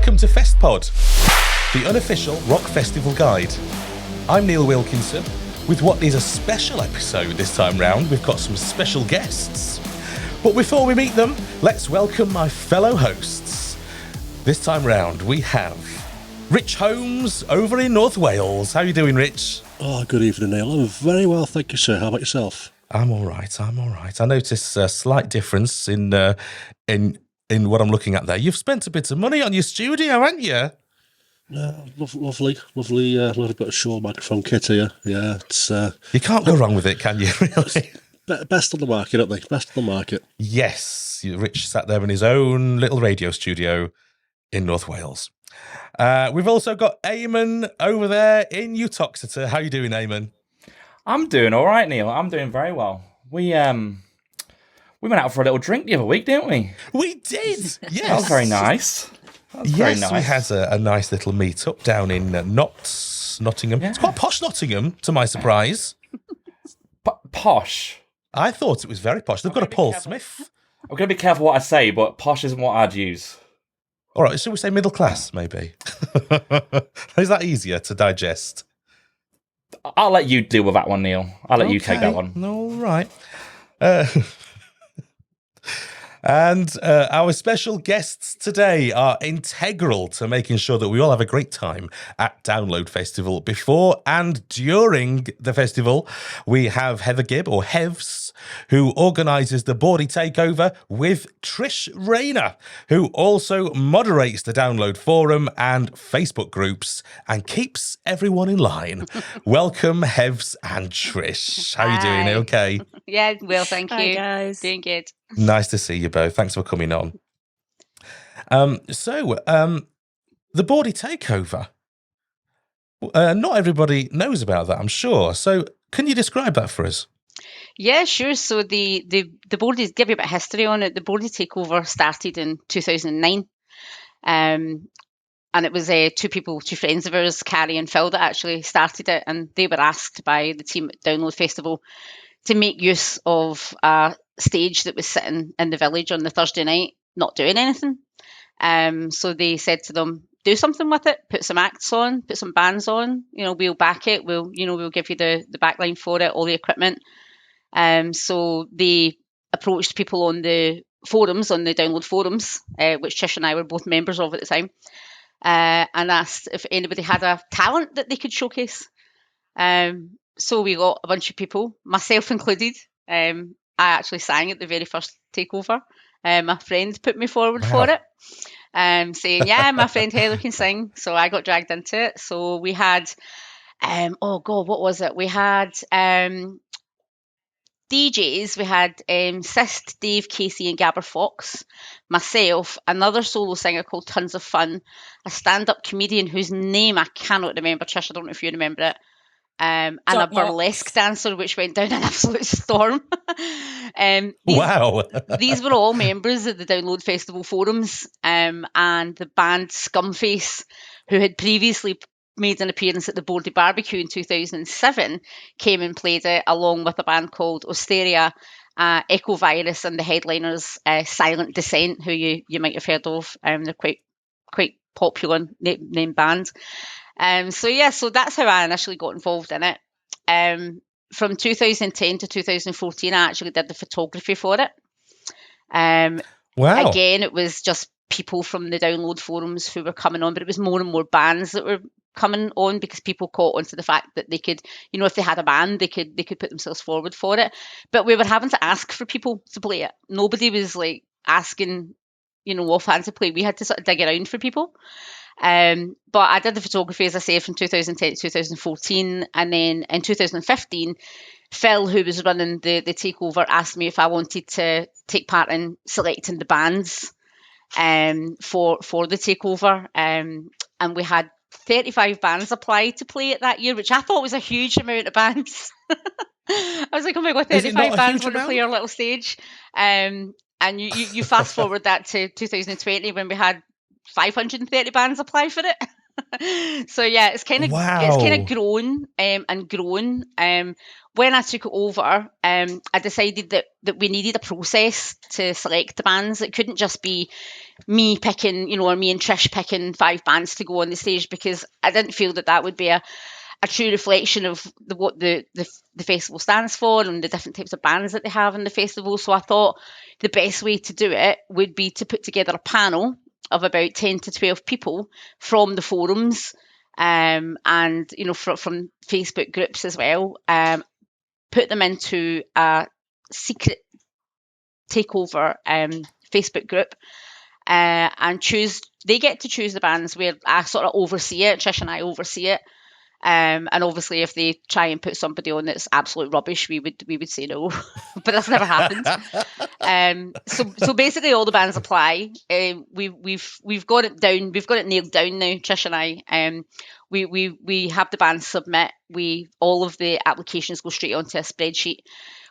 welcome to Festpod, the Unofficial Rock Festival guide. I'm Neil Wilkinson. With what is a special episode this time round, we've got some special guests. But before we meet them, let's welcome my fellow hosts. This time round, we have Rich Holmes over in North Wales. How are you doing, Rich? Oh, good evening, Neil. I'm very well, thank you, sir. How about yourself? I'm all right. I notice a slight difference in what I'm looking at there. You've spent a bit of money on your studio, haven't you? Lovely bit of Shure microphone kit here. Yeah, it's you can't go wrong with it, can you? Really? Best on the market, aren't they? Best on the market. Yes, Rich sat there in his own little radio studio in North Wales. We've also got Eamon over there in Uttoxeter. How you doing, Eamon? I'm doing all right, Neil. I'm doing very well. We went out for a little drink the other week, didn't we? We did. Yes, that was very nice. Very nice. We had a nice little meet up down in Nottingham. Yeah. It's quite posh Nottingham, to my surprise. Posh. I thought it was very posh. They've got a Paul Smith. I'm going to be careful what I say, but posh isn't what I'd use. All right, should we say middle class, maybe? Is that easier to digest? I'll let you deal with that one, Neil. I'll let you take that one. All right. And our special guests today are integral to making sure that we all have a great time at Download Festival. Before and during the festival, we have Heather Gibb, or Hevs, who organises the Boardie Takeover, with Trish Rayner, who also moderates the Download Forum and Facebook groups and keeps everyone in line. Welcome, Hevs and Trish. How are you doing? Okay? Yeah, well, thank you. Hi, guys. Doing good. Nice to see you both. Thanks for coming on. The Boardie Takeover. Not everybody knows about that, I'm sure. So can you describe that for us? Yeah, sure. So the Boardie, give you a bit of history on it. The Boardie Takeover started in 2009. And it was two friends of ours, Carrie and Phil, that actually started it. And they were asked by the team at Download Festival to make use of a stage that was sitting in the village on the Thursday night, not doing anything. So they said to them, do something with it, put some acts on, put some bands on, we'll back it. We'll give you the backline for it, all the equipment. So they approached people on the forums, on the Download forums, which Trish and I were both members of at the time, and asked if anybody had a talent that they could showcase. So we got a bunch of people, myself included. I actually sang at the very first takeover. My friend put me forward for it, saying, yeah, my friend Heather can sing. So I got dragged into it. So we had, what was it? We had DJs. We had Sist, Dave, Casey and Gabber Fox, myself, another solo singer called Tons of Fun, a stand-up comedian whose name I cannot remember. Trish, I don't know if you remember it. And a burlesque dancer, which went down an absolute storm. Wow. These were all members of the Download Festival forums, and the band Scumface, who had previously made an appearance at the Boardie Barbecue in 2007, came and played it, along with a band called Osteria, Echo Virus, and the headliners, Silent Descent, who you might have heard of. They're quite popular name band. So that's how I initially got involved in it. From 2010 to 2014, I actually did the photography for it. Wow. Again, it was just people from the Download forums who were coming on, but it was more and more bands that were coming on because people caught on to the fact that they could, if they had a band, they could put themselves forward for it. But we were having to ask for people to play it. Nobody was like asking, offhand to play. We had to sort of dig around for people. But I did the photography, as I say, from 2010 to 2014. And then in 2015, Phil, who was running the takeover, asked me if I wanted to take part in selecting the bands for the takeover. And we had 35 bands apply to play it that year, which I thought was a huge amount of bands. I was like, oh my God, 35 bands want to play our little stage. And you fast forward that to 2020 when we had 530 bands apply for it. So yeah, it's kind of Wow. grown and grown. When I took it over, I decided that we needed a process to select the bands. It couldn't just be me picking, or me and Trish picking 5 bands to go on the stage, because I didn't feel that would be a true reflection of what the festival stands for and the different types of bands that they have in the festival. So I thought the best way to do it would be to put together a panel of about 10 to 12 people from the forums, and from Facebook groups as well. Put them into a secret takeover Facebook group, and they get to choose the bands where I sort of oversee it. Trish and I oversee it. And obviously, if they try and put somebody on that's absolute rubbish, we would say no. But that's never happened. So basically, all the bands apply. We've got it down. We've got it nailed down now. Trish and I. We have the bands submit. All of the applications go straight onto a spreadsheet.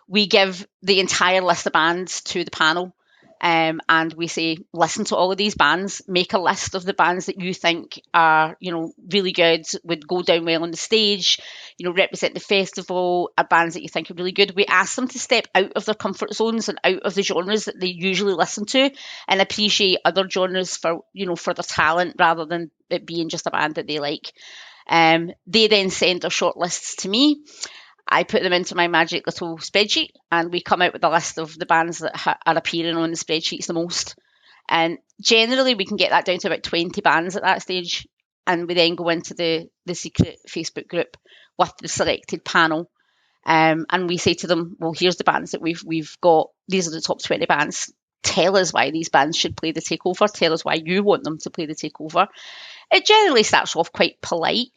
We give the entire list of bands to the panel. And we say, listen to all of these bands, make a list of the bands that you think are, really good, would go down well on the stage, represent the festival, are bands that you think are really good. We ask them to step out of their comfort zones and out of the genres that they usually listen to, and appreciate other genres for their talent, rather than it being just a band that they like. They then send their shortlists to me. I put them into my magic little spreadsheet, and we come out with a list of the bands that are appearing on the spreadsheets the most. And generally, we can get that down to about 20 bands at that stage. And we then go into the secret Facebook group with the selected panel. And we say to them, well, here's the bands that we've got. These are the top 20 bands. Tell us why these bands should play the takeover. Tell us why you want them to play the takeover. It generally starts off quite polite.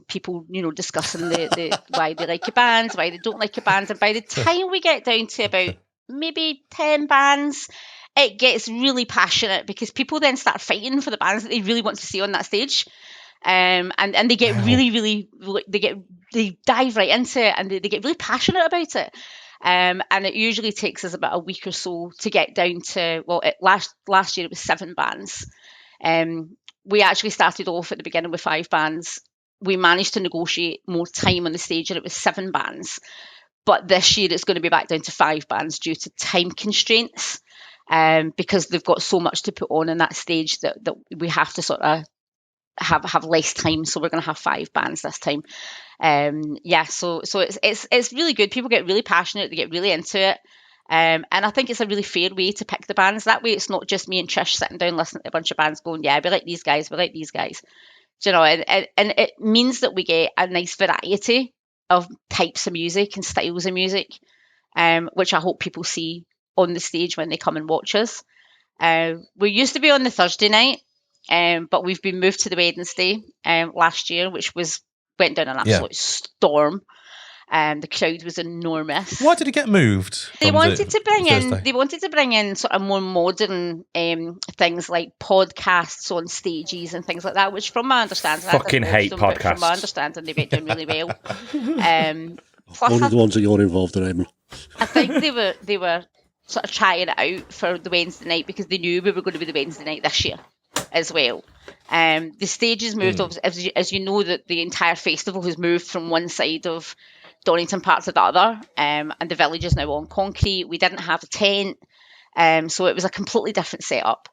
People, discussing the why they like your bands, why they don't like your bands, and by the time we get down to about maybe 10 bands, it gets really passionate, because people then start fighting for the bands that they really want to see on that stage, and they get really they dive right into it, and they get really passionate about it. And it usually takes us about a week or so to get down to, last year it was 7 bands. We actually started off at the beginning with 5 bands. We managed to negotiate more time on the stage, and it was 7 bands. But this year it's going to be back down to 5 bands due to time constraints, because they've got so much to put on in that stage that we have to sort of have less time. So we're going to have 5 bands this time. So it's really good. People get really passionate. They get really into it. And I think it's a really fair way to pick the bands. That way it's not just me and Trish sitting down listening to a bunch of bands going, yeah, we like these guys, we like these guys. And it means that we get a nice variety of types of music and styles of music, which I hope people see on the stage when they come and watch us. We used to be on the Thursday night, but we've been moved to the Wednesday last year, which went down an absolute storm. The crowd was enormous. Why did it get moved? They wanted to bring in sort of more modern things like podcasts on stages and things like that, which from my understanding, fucking hate podcasts. From my understanding, they went down really well. One of the ones that you're involved in, Eamon. I think they were sort of trying it out for the Wednesday night, because they knew we were going to be the Wednesday night this year as well. The stage has moved, as you know, that the entire festival has moved from one side of Donington Park to the other, and the village is now on concrete. We didn't have a tent, so it was a completely different setup.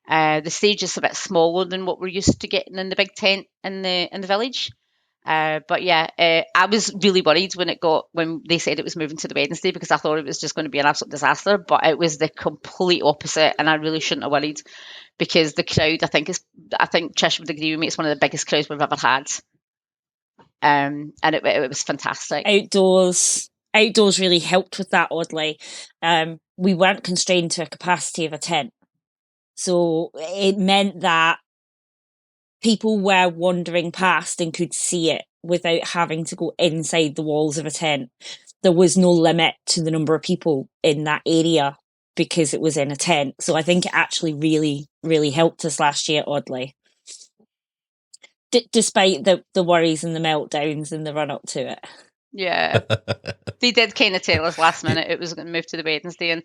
The stage is a bit smaller than what we're used to getting in the big tent in the village. But yeah, I was really worried when they said it was moving to the Wednesday, because I thought it was just going to be an absolute disaster. But it was the complete opposite, and I really shouldn't have worried, because the crowd, I think Trish would agree with me, it's one of the biggest crowds we've ever had. And it was fantastic. Outdoors really helped with that, oddly. We weren't constrained to a capacity of a tent. So it meant that people were wandering past and could see it without having to go inside the walls of a tent. There was no limit to the number of people in that area because it was in a tent. So I think it actually really, really helped us last year, oddly. Despite the worries and the meltdowns in the run up to it. Yeah. They did kind of tell us last minute it was going to move to the Wednesday, and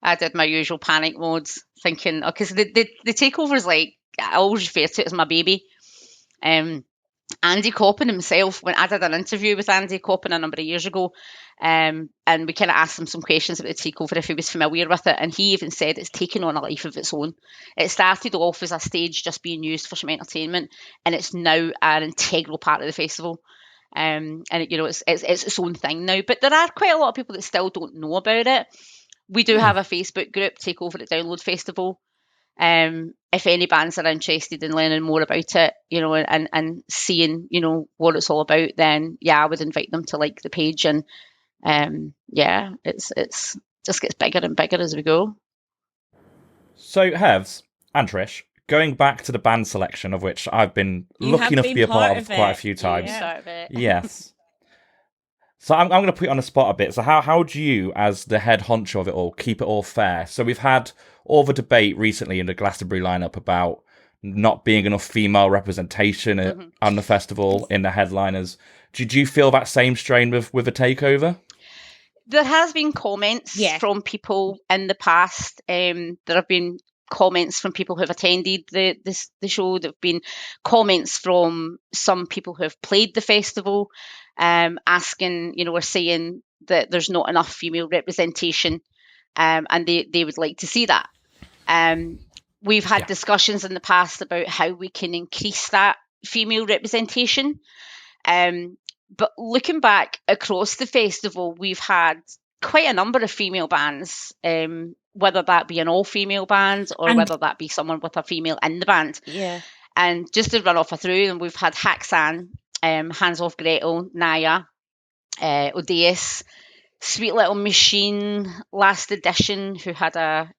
I did my usual panic modes, thinking, because the takeover is like, I always refer to it as my baby. Andy Coppin himself, when I did an interview with Andy Coppin a number of years ago, and we kind of asked him some questions about the takeover if he was familiar with it, and he even said it's taken on a life of its own. It started off as a stage just being used for some entertainment, and it's now an integral part of the festival. And it's its own thing now. But there are quite a lot of people that still don't know about it. We do have a Facebook group, Takeover at Download Festival. If any bands are interested in learning more about it, and seeing, what it's all about, then I would invite them to like the page, and it's just gets bigger and bigger as we go. So, Hevs and Trish, going back to the band selection, of which I've been lucky enough to be a part of quite a few times. Yeah. Yes. So I'm going to put you on the spot a bit. So how do you, as the head honcho of it all, keep it all fair? So we've had all the debate recently in the Glastonbury lineup about not being enough female representation on the festival in the headliners. Did you feel that same strain with the takeover? There has been comments from people in the past. There have been comments from people who have attended the show. There have been comments from some people who have played the festival, asking, or saying that there's not enough female representation, and they would like to see that. We've had discussions in the past about how we can increase that female representation. But looking back across the festival, we've had quite a number of female bands, whether that be an all-female band or whether that be someone with a female in the band. Yeah. And just to run off through them, we've had Haxan, Hands Off Gretel, Naya, Odeus, Sweet Little Machine, Last Edition, who had a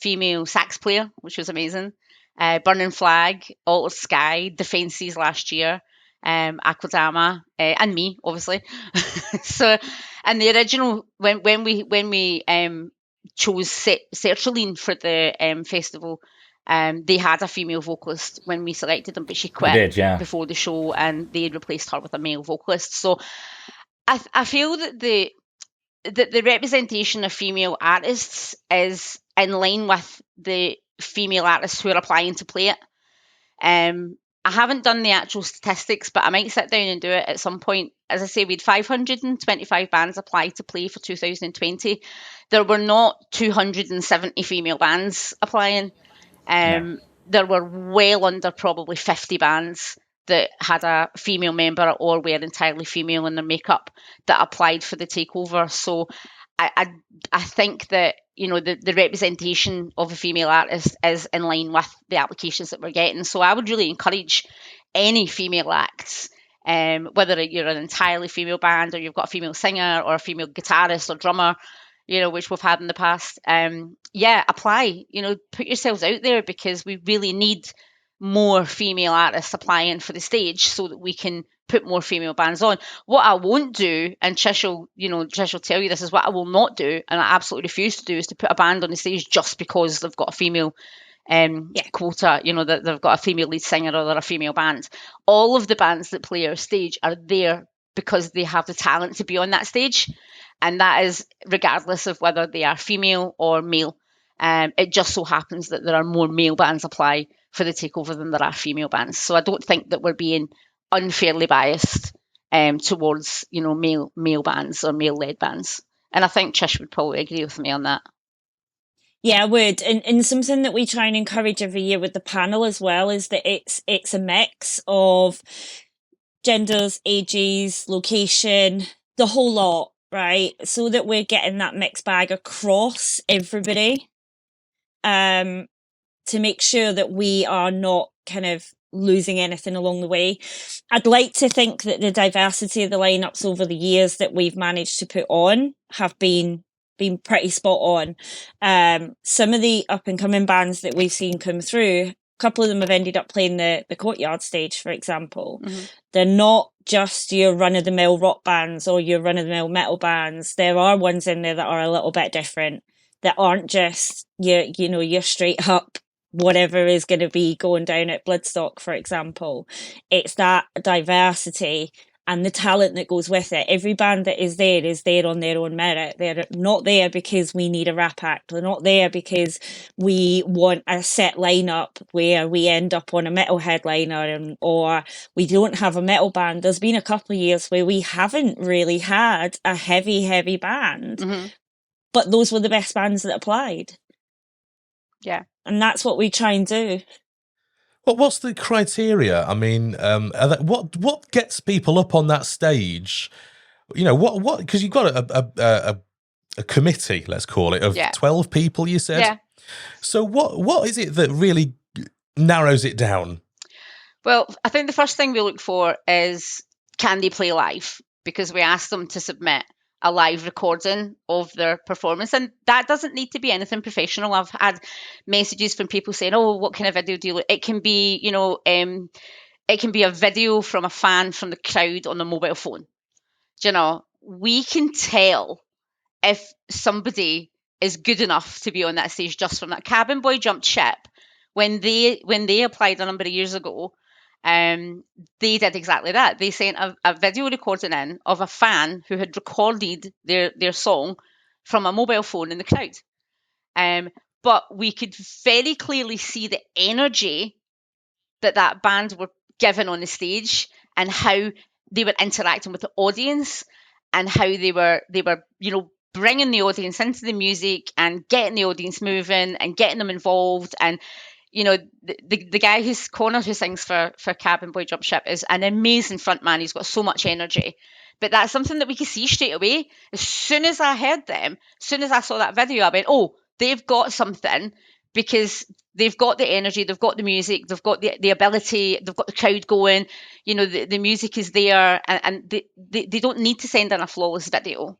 female sax player, which was amazing, Burning Flag, Altered Sky, Defences last year, Aquadama, and me, obviously. So, and the original, when we chose Sertraline for the festival, they had a female vocalist when we selected them, but she quit before the show, and they replaced her with a male vocalist. So I feel that the representation of female artists is in line with the female artists who are applying to play it. I haven't done the actual statistics, but I might sit down and do it at some point. As I say, we had 525 bands apply to play for 2020. There were not 270 female bands applying. There were well under probably 50 bands that had a female member or were entirely female in their makeup that applied for the takeover. So I think that, the representation of a female artist is in line with the applications that we're getting. So I would really encourage any female acts, whether you're an entirely female band or you've got a female singer or a female guitarist or drummer, which we've had in the past. Apply, put yourselves out there, because we really need more female artists applying for the stage so that we can put more female bands on. What I won't do, and Trish will tell you this, is what I will not do, and I absolutely refuse to do, is to put a band on the stage just because they've got a female quota, that they've got a female lead singer or they're a female band. All of the bands that play our stage are there because they have the talent to be on that stage, and that is regardless of whether they are female or male. It just so happens that there are more male bands apply for the takeover than there are female bands. So I don't think that we're being unfairly biased towards male bands or male led bands, and I think Trish would probably agree with me on that. Yeah, I would. And something that we try and encourage every year with the panel as well is that it's a mix of genders, ages, location, the whole lot, right? So that we're getting that mixed bag across everybody, to make sure that we are not kind of losing anything along the way. I'd like to think that the diversity of the lineups over the years that we've managed to put on have been pretty spot on. Some of the up and coming bands that we've seen come through, a couple of them have ended up playing the Courtyard stage, for example. Mm-hmm. They're not just your run-of-the-mill rock bands or your run-of-the-mill metal bands. There are ones in there that are a little bit different, that aren't just your straight up whatever is going to be going down at Bloodstock, for example. It's that diversity, and the talent that goes with it. Every band that is there on their own merit. They're not there because we need a rap act. They're not there because we want a set lineup where we end up on a metal headliner or we don't have a metal band. There's been a couple of years where we haven't really had a heavy band, but those were the best bands that applied. Yeah. And that's what we try and do. Well, what's the criteria? I mean, what gets people up on that stage? You know, what? Because you've got a committee, let's call it, of 12 people. You said, yeah. So what is it that really narrows it down? Well, I think the first thing we look for is, can they play live? Because we ask them to submit a live recording of their performance, and that doesn't need to be anything professional. I've had messages from people saying, "Oh, what kind of video do you look?" It can be, it can be a video from a fan from the crowd on a mobile phone. You know, we can tell if somebody is good enough to be on that stage just from that. Cabin Boy Dropship, when they applied a number of years ago, they did exactly that. They sent a video recording in of a fan who had recorded their song from a mobile phone in the crowd. But we could very clearly see the energy that band were given on the stage and how they were interacting with the audience and how they were bringing the audience into the music and getting the audience moving and getting them involved. And the guy who sings for Cabin Boy Dropship is an amazing frontman. He's got so much energy. But that's something that we could see straight away. As soon as I heard them, as soon as I saw that video, I went, oh, they've got something, because they've got the energy, they've got the music, they've got the ability, they've got the crowd going, the music is there, and they don't need to send in a flawless video.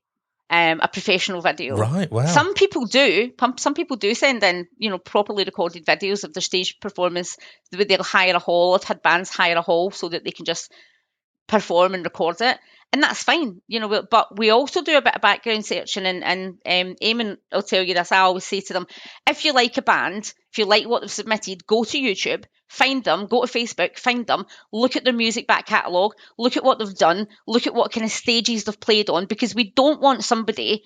A professional video. Right, wow. Some people do send in, properly recorded videos of their stage performance. They'll hire a hall. I've had bands hire a hall so that they can just perform and record it. And that's fine, but we also do a bit of background searching, and Eamon will tell you this. I always say to them, if you like a band, if you like what they've submitted, go to YouTube, find them, go to Facebook, find them, look at their music back catalogue, look at what they've done, look at what kind of stages they've played on, because we don't want somebody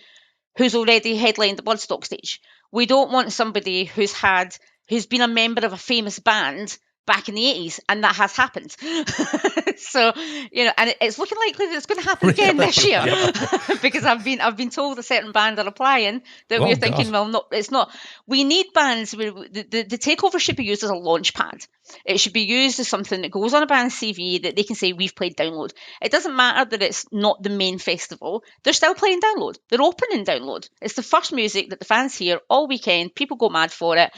who's already headlined the Bloodstock stage. We don't want somebody who's been a member of a famous band back in the 80s, and that has happened. So, and it's looking likely that it's going to happen again this year. Because I've been told a certain band are applying that we're thinking, well, no, it's not. We need bands where the takeover should be used as a launch pad. It should be used as something that goes on a band's CV that they can say, we've played Download. It doesn't matter that it's not the main festival. They're still playing Download. They're opening Download. It's the first music that the fans hear all weekend. People go mad for it.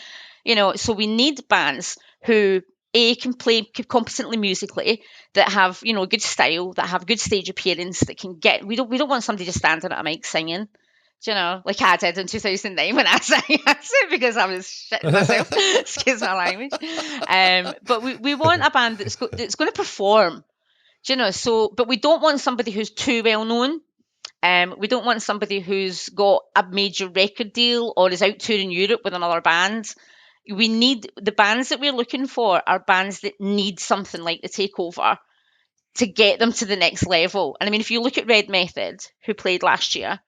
So we need bands who can play competently musically, that have good style, that have good stage appearance, that can get. We don't want somebody just standing at a mic singing, like I did in 2009 when I sang. That's it, because I was shitting myself. Excuse my language. But we want a band that's going to perform, but we don't want somebody who's too well known. We don't want somebody who's got a major record deal or is out touring Europe with another band. We need the bands that we're looking for are bands that need something like the Takeover to get them to the next level. And I mean, if you look at Red Method, who played last year,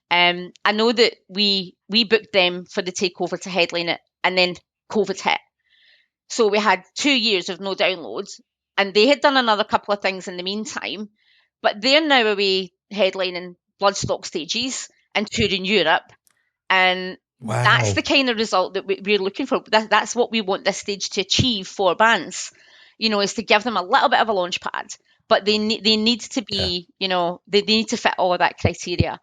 I know that we booked them for the Takeover to headline it, and then COVID hit. So we had 2 years of no downloads, and they had done another couple of things in the meantime, but they're now away headlining Bloodstock stages and touring Europe. And wow. That's the kind of result that we're looking for. That's what we want this stage to achieve for bands, is to give them a little bit of a launch pad, but they need to be, they need to fit all of that criteria,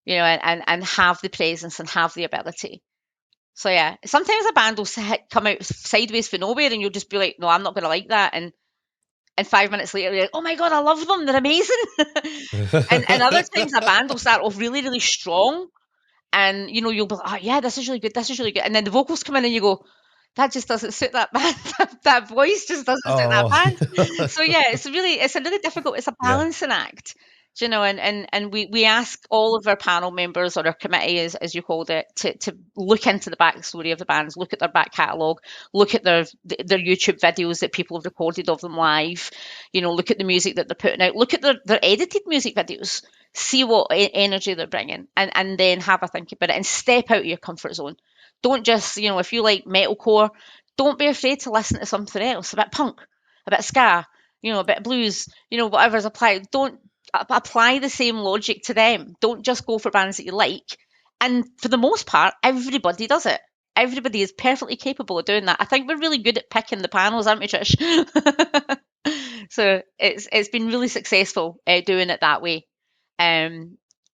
and have the presence and have the ability. So yeah, sometimes a band will come out sideways for nowhere, and you'll just be like, no, I'm not going to like that. And 5 minutes later, you're like, oh my God, I love them. They're amazing. and other times a band will start off really, really strong. And, you'll be like, oh, yeah, this is really good. This is really good. And then the vocals come in and you go, that just doesn't suit that band. that voice just doesn't suit that band. So, yeah, it's a really difficult. It's a balancing act, You know, and we ask all of our panel members, or our committee, as you called it, to look into the backstory of the bands, look at their back catalogue, look at their YouTube videos that people have recorded of them live, you know, look at the music that they're putting out, look at their edited music videos, see what energy they're bringing, and then have a think about it and step out of your comfort zone. Don't just, you know, if you like metalcore, don't be afraid to listen to something else, a bit punk, a bit ska, you know, a bit blues, you know, whatever's applied. Don't apply the same logic to them. Don't just go for bands that you like. And for the most part, everybody does it. Everybody is perfectly capable of doing that. I think we're really good at picking the panels, aren't we, Trish? So it's been really successful doing it that way.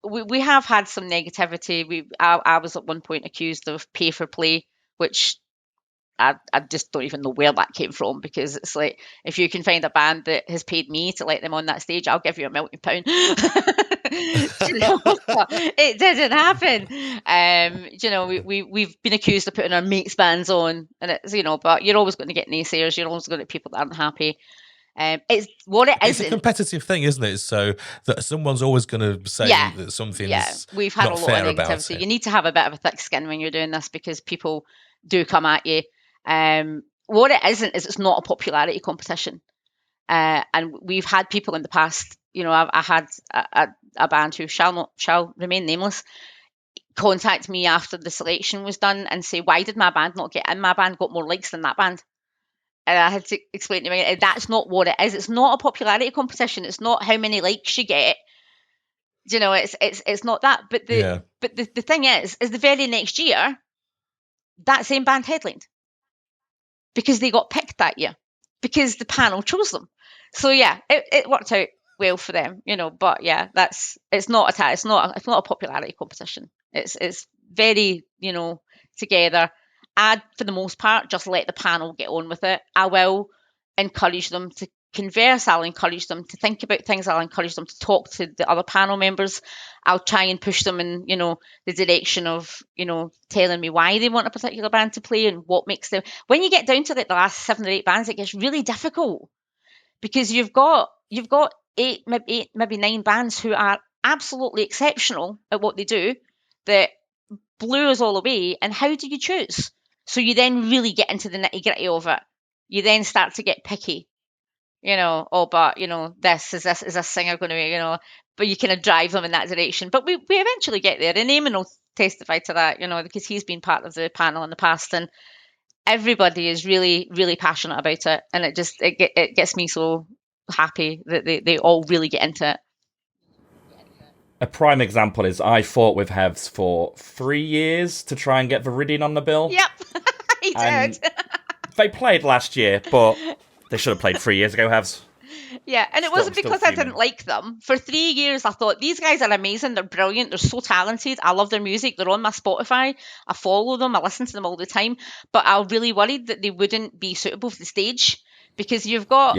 We have had some negativity. I was at one point accused of pay for play, which I just don't even know where that came from, because it's like, if you can find a band that has paid me to let them on that stage, I'll give you £1 million. You know, it didn't happen. You know, we've been accused of putting our mates' bands on, and it's, you know, but you're always going to get naysayers. You're always going to get people that aren't happy. It's what it It's isn't. a competitive thing, isn't it? So that someone's always going to say that something's we've had not a lot fair of about negativity. it. You need to have a bit of a thick skin when you're doing this, because people do come at you. What it isn't is, it's not a popularity competition. And we've had people in the past, you know, I had a band who shall remain nameless contact me after the selection was done and say, why did my band not get in? My band got more likes than that band. And I had to explain to me, that's not what it is. It's not a popularity competition. It's not how many likes you get. You know, it's not that. But the thing is the very next year, that same band headlined, because they got picked that year, because the panel chose them. So yeah, it worked out well for them, you know. But yeah, it's not a popularity competition. It's very, you know, together. I'd, for the most part, just let the panel get on with it. I will encourage them to converse. I'll encourage them to think about things. I'll encourage them to talk to the other panel members. I'll try and push them in, you know, the direction of, you know, telling me why they want a particular band to play and what makes them. When you get down to like the last 7 or 8 bands, it gets really difficult, because you've got eight, maybe 9 bands who are absolutely exceptional at what they do, that blew us all away. And how do you choose? So you then really get into the nitty gritty of it. You then start to get picky. You know, oh, but, you know, is this singer going to be, you know, but you kind of drive them in that direction. But we eventually get there, and Eamon will testify to that, you know, because he's been part of the panel in the past, and everybody is really, really passionate about it, and it gets me so happy that they all really get into it. A prime example is I fought with Hevs for 3 years to try and get Viridian on the bill. Yep, he did. They played last year, but they should have played 3 years ago, Hevs. Yeah, and it wasn't because I didn't like them. For 3 years, I thought, these guys are amazing. They're brilliant. They're so talented. I love their music. They're on my Spotify. I follow them. I listen to them all the time. But I was really worried that they wouldn't be suitable for the stage, because you've got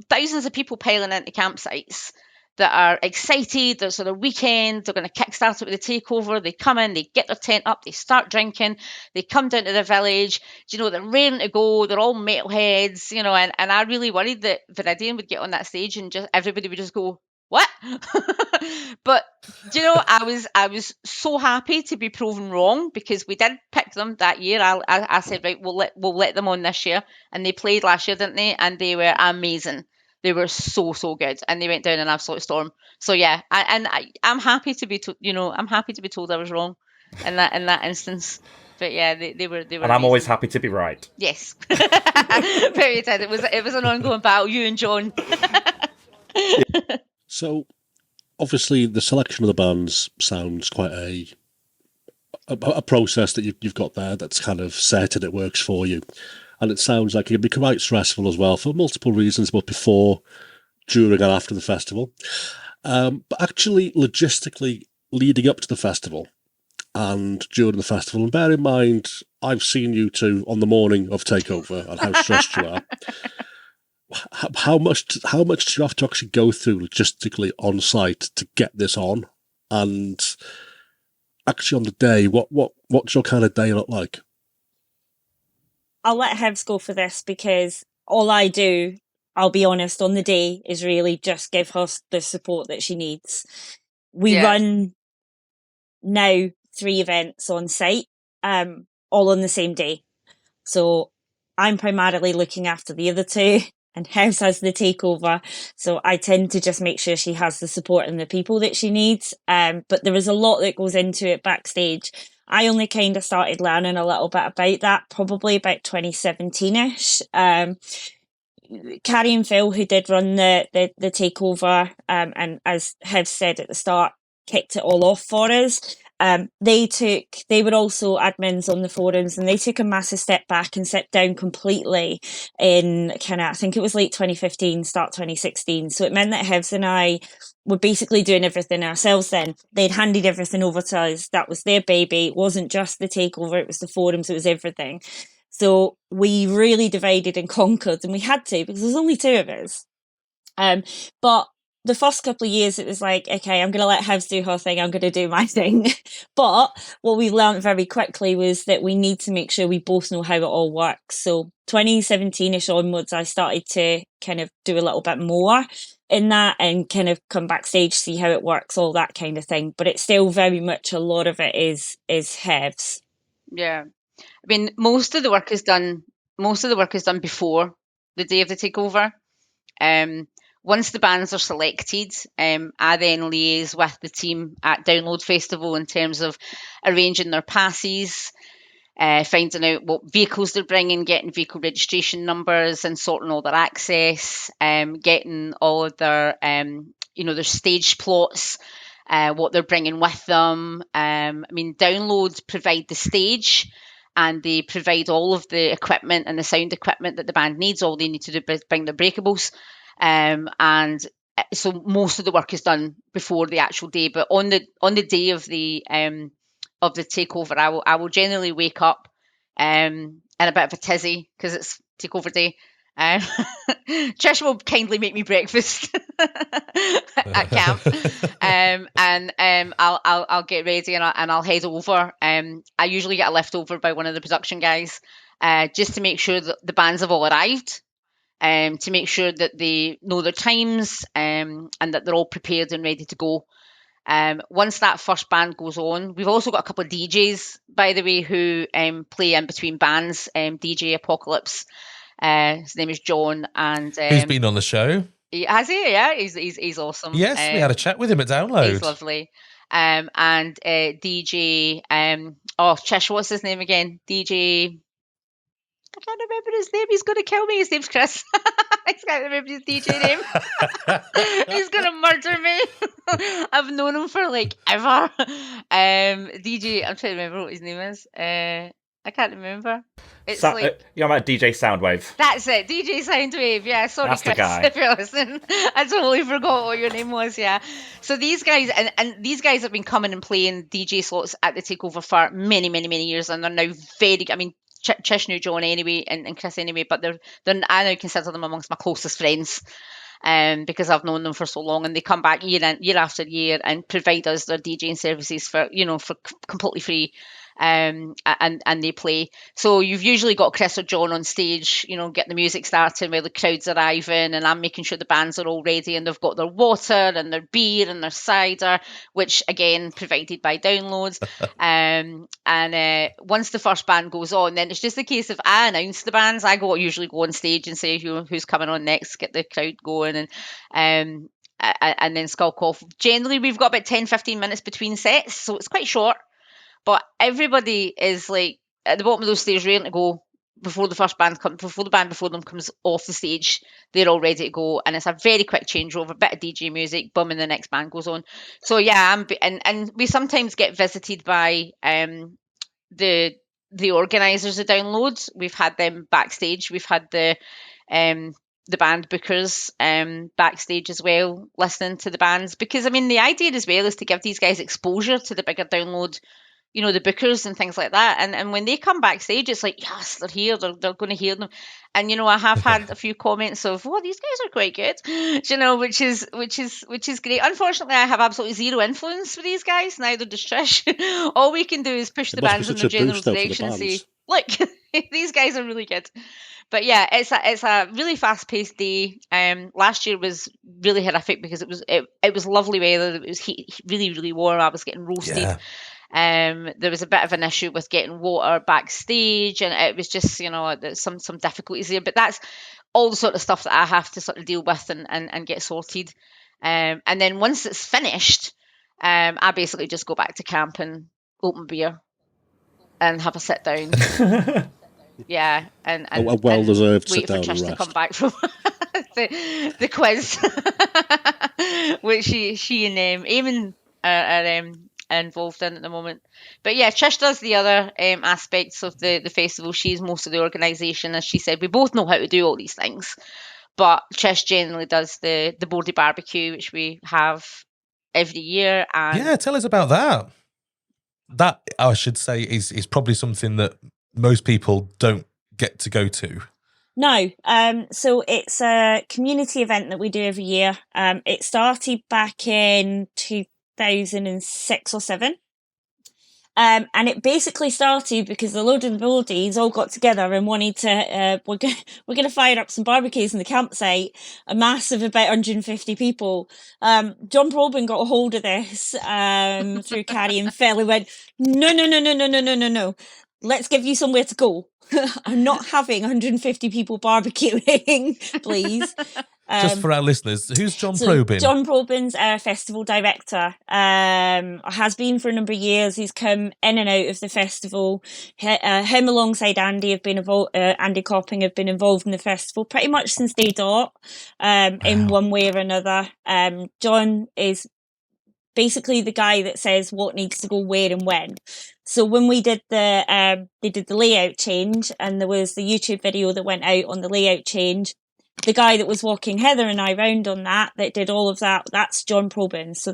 thousands of people piling into campsites that are excited. There's a weekend. They're going to kickstart it with a takeover. They come in, they get their tent up, they start drinking, they come down to the village. You know, they're raring to go. They're all metalheads, you know, and I really worried that Viridian would get on that stage and just everybody would just go, what? But, you know, I was so happy to be proven wrong, because we did pick them that year. I said, right, we'll let them on this year, and they played last year, didn't they? And they were amazing. They were so good, and they went down an absolute storm. So yeah, I'm happy to be I'm happy to be told I was wrong in that instance. But yeah, they were. And I'm amazing. Always happy to be right. Yes, very good. It was an ongoing battle, you and John. So, obviously, the selection of the bands sounds quite a process that you've got there that's kind of set and it works for you. And it sounds like it can be quite stressful as well, for multiple reasons, both before, during and after the festival. But actually, logistically, leading up to the festival and during the festival, and bear in mind, I've seen you two on the morning of Takeover and how stressed you are. How much do you have to actually go through logistically on site to get this on? And actually on the day, what's your kind of day look like? I'll let Hevs go for this, because all I do I'll be honest, on the day is really just give her the support that she needs. We Yeah. run now 3 events on site, all on the same day. So I'm primarily looking after the other 2, and House has the takeover. So I tend to just make sure she has the support and the people that she needs. But there is a lot that goes into it backstage. I only kind of started learning a little bit about that probably about 2017-ish. Carrie and Phil, who did run the takeover, and as Hiv said at the start, kicked it all off for us. They were also admins on the forums, and they took a massive step back and sat down completely in I think it was late 2015, start 2016. So it meant that Hivs and I were basically doing everything ourselves then. They'd handed everything over to us. That was their baby. It wasn't just the takeover, it was the forums, it was everything. So we really divided and conquered, and we had to because there's only 2 of us. But the first couple of years, it was like, okay, I'm going to let Hivs do her thing, I'm going to do my thing. But what we learned very quickly was that we need to make sure we both know how it all works. So 2017-ish onwards, I started to kind of do a little bit more in that and kind of come backstage, see how it works, all that kind of thing. But it's still very much a lot of it is Hivs. Yeah. I mean, most of the work is done before the day of the takeover. Once the bands are selected, I then liaise with the team at Download Festival in terms of arranging their passes, finding out what vehicles they're bringing, getting vehicle registration numbers and sorting all their access, getting all of their, their stage plots, what they're bringing with them. I mean, Download provide the stage, and they provide all of the equipment and the sound equipment that the band needs. All they need to do is bring their breakables. And so most of the work is done before the actual day. But on the day of the takeover, I will generally wake up in a bit of a tizzy because it's takeover day. Trish will kindly make me breakfast at camp, and I'll get ready and I'll head over. I usually get a lift over by one of the production guys, just to make sure that the bands have all arrived, to make sure that they know their times, and that they're all prepared and ready to go. Once that first band goes on, we've also got a couple of DJs, by the way, who play in between bands. DJ Apocalypse. His name is John, and who's been on the show? Has he? Yeah, he's awesome. Yes, we had a chat with him at Download. He's lovely. And DJ, Chish, what's his name again? DJ, I can't remember his name. He's going to kill me. His name's Chris. I can't remember his DJ name. He's going to murder me. I've known him for like ever. DJ, I'm trying to remember what his name is. I can't remember. It's you're about DJ Soundwave. That's it, DJ Soundwave. Yeah, sorry, that's Chris, the guy. if you're listening. I totally forgot what your name was. Yeah. So these guys, and these guys have been coming and playing DJ slots at the takeover for many, many, many years, and they're now very. I mean, Trish knew John anyway, and Chris anyway, but I now consider them amongst my closest friends. Because I've known them for so long, and they come back year after year and provide us their DJing services for completely free. And they play. So you've usually got Chris or John on stage, getting the music starting while the crowd's arriving, and I'm making sure the bands are all ready and they've got their water and their beer and their cider, which again provided by Downloads. And once the first band goes on, then it's just a case of I announce the bands. I usually go on stage and say who's coming on next, get the crowd going, and then skulk off. Generally, we've got about 10-15 minutes between sets, so it's quite short. But everybody is like at the bottom of those stairs, ready to go before the first band before the band before them comes off the stage. They're all ready to go, and it's a very quick changeover, bit of DJ music, boom, and the next band goes on. So yeah, and we sometimes get visited by the organisers of Downloads. We've had them backstage. We've had the band bookers backstage as well, listening to the bands, because I mean the idea as well is to give these guys exposure to the bigger Download. The bookers and things like that. And when they come backstage, it's like, yes, they're here. They're going to hear them. And, I have had a few comments of, well, these guys are quite good, which is great. Unfortunately, I have absolutely zero influence with these guys, neither does Trish. All we can do is push the bands in their general direction and say, look, these guys are really good. But yeah, it's a really fast paced day. Last year was really horrific because it was lovely weather. It was really really warm. I was getting roasted. Yeah. There was a bit of an issue with getting water backstage, and it was just there's some difficulties there. But that's all the sort of stuff that I have to sort of deal with and get sorted. And then once it's finished, I basically just go back to camp and open beer and have a sit down. Yeah, and a well-deserved wait sit for down Trish and to come rest. back from the quiz, which she and Eamon are involved in at the moment. But yeah, Trish does the other aspects of the festival. She's most of the organisation, as she said. We both know how to do all these things, but Trish generally does the Boardie barbecue, which we have every year. And Yeah, tell us about that. That, I should say, is probably something that most people don't get to go to. No, so it's a community event that we do every year. It started back in 2006 or 7. And it basically started because a load of the Boardies all got together and wanted to, we're going to fire up some barbecues in the campsite, a mass of about 150 people. John Probin got a hold of this through Carrie and Phil, who went, no. Let's give you somewhere to go. I'm not having 150 people barbecuing, please. Just for our listeners, who's John Probin? John Probin's our festival director. Has been for a number of years. He's come in and out of the festival. Him alongside Andy have been involved. Andy Copping have been involved in the festival pretty much since day dot. In one way or another. John is basically the guy that says what needs to go where and when. So when we did they did the layout change, and there was the YouTube video that went out on the layout change. The guy that was walking Heather and I round on that did all of that, that's John Probin. So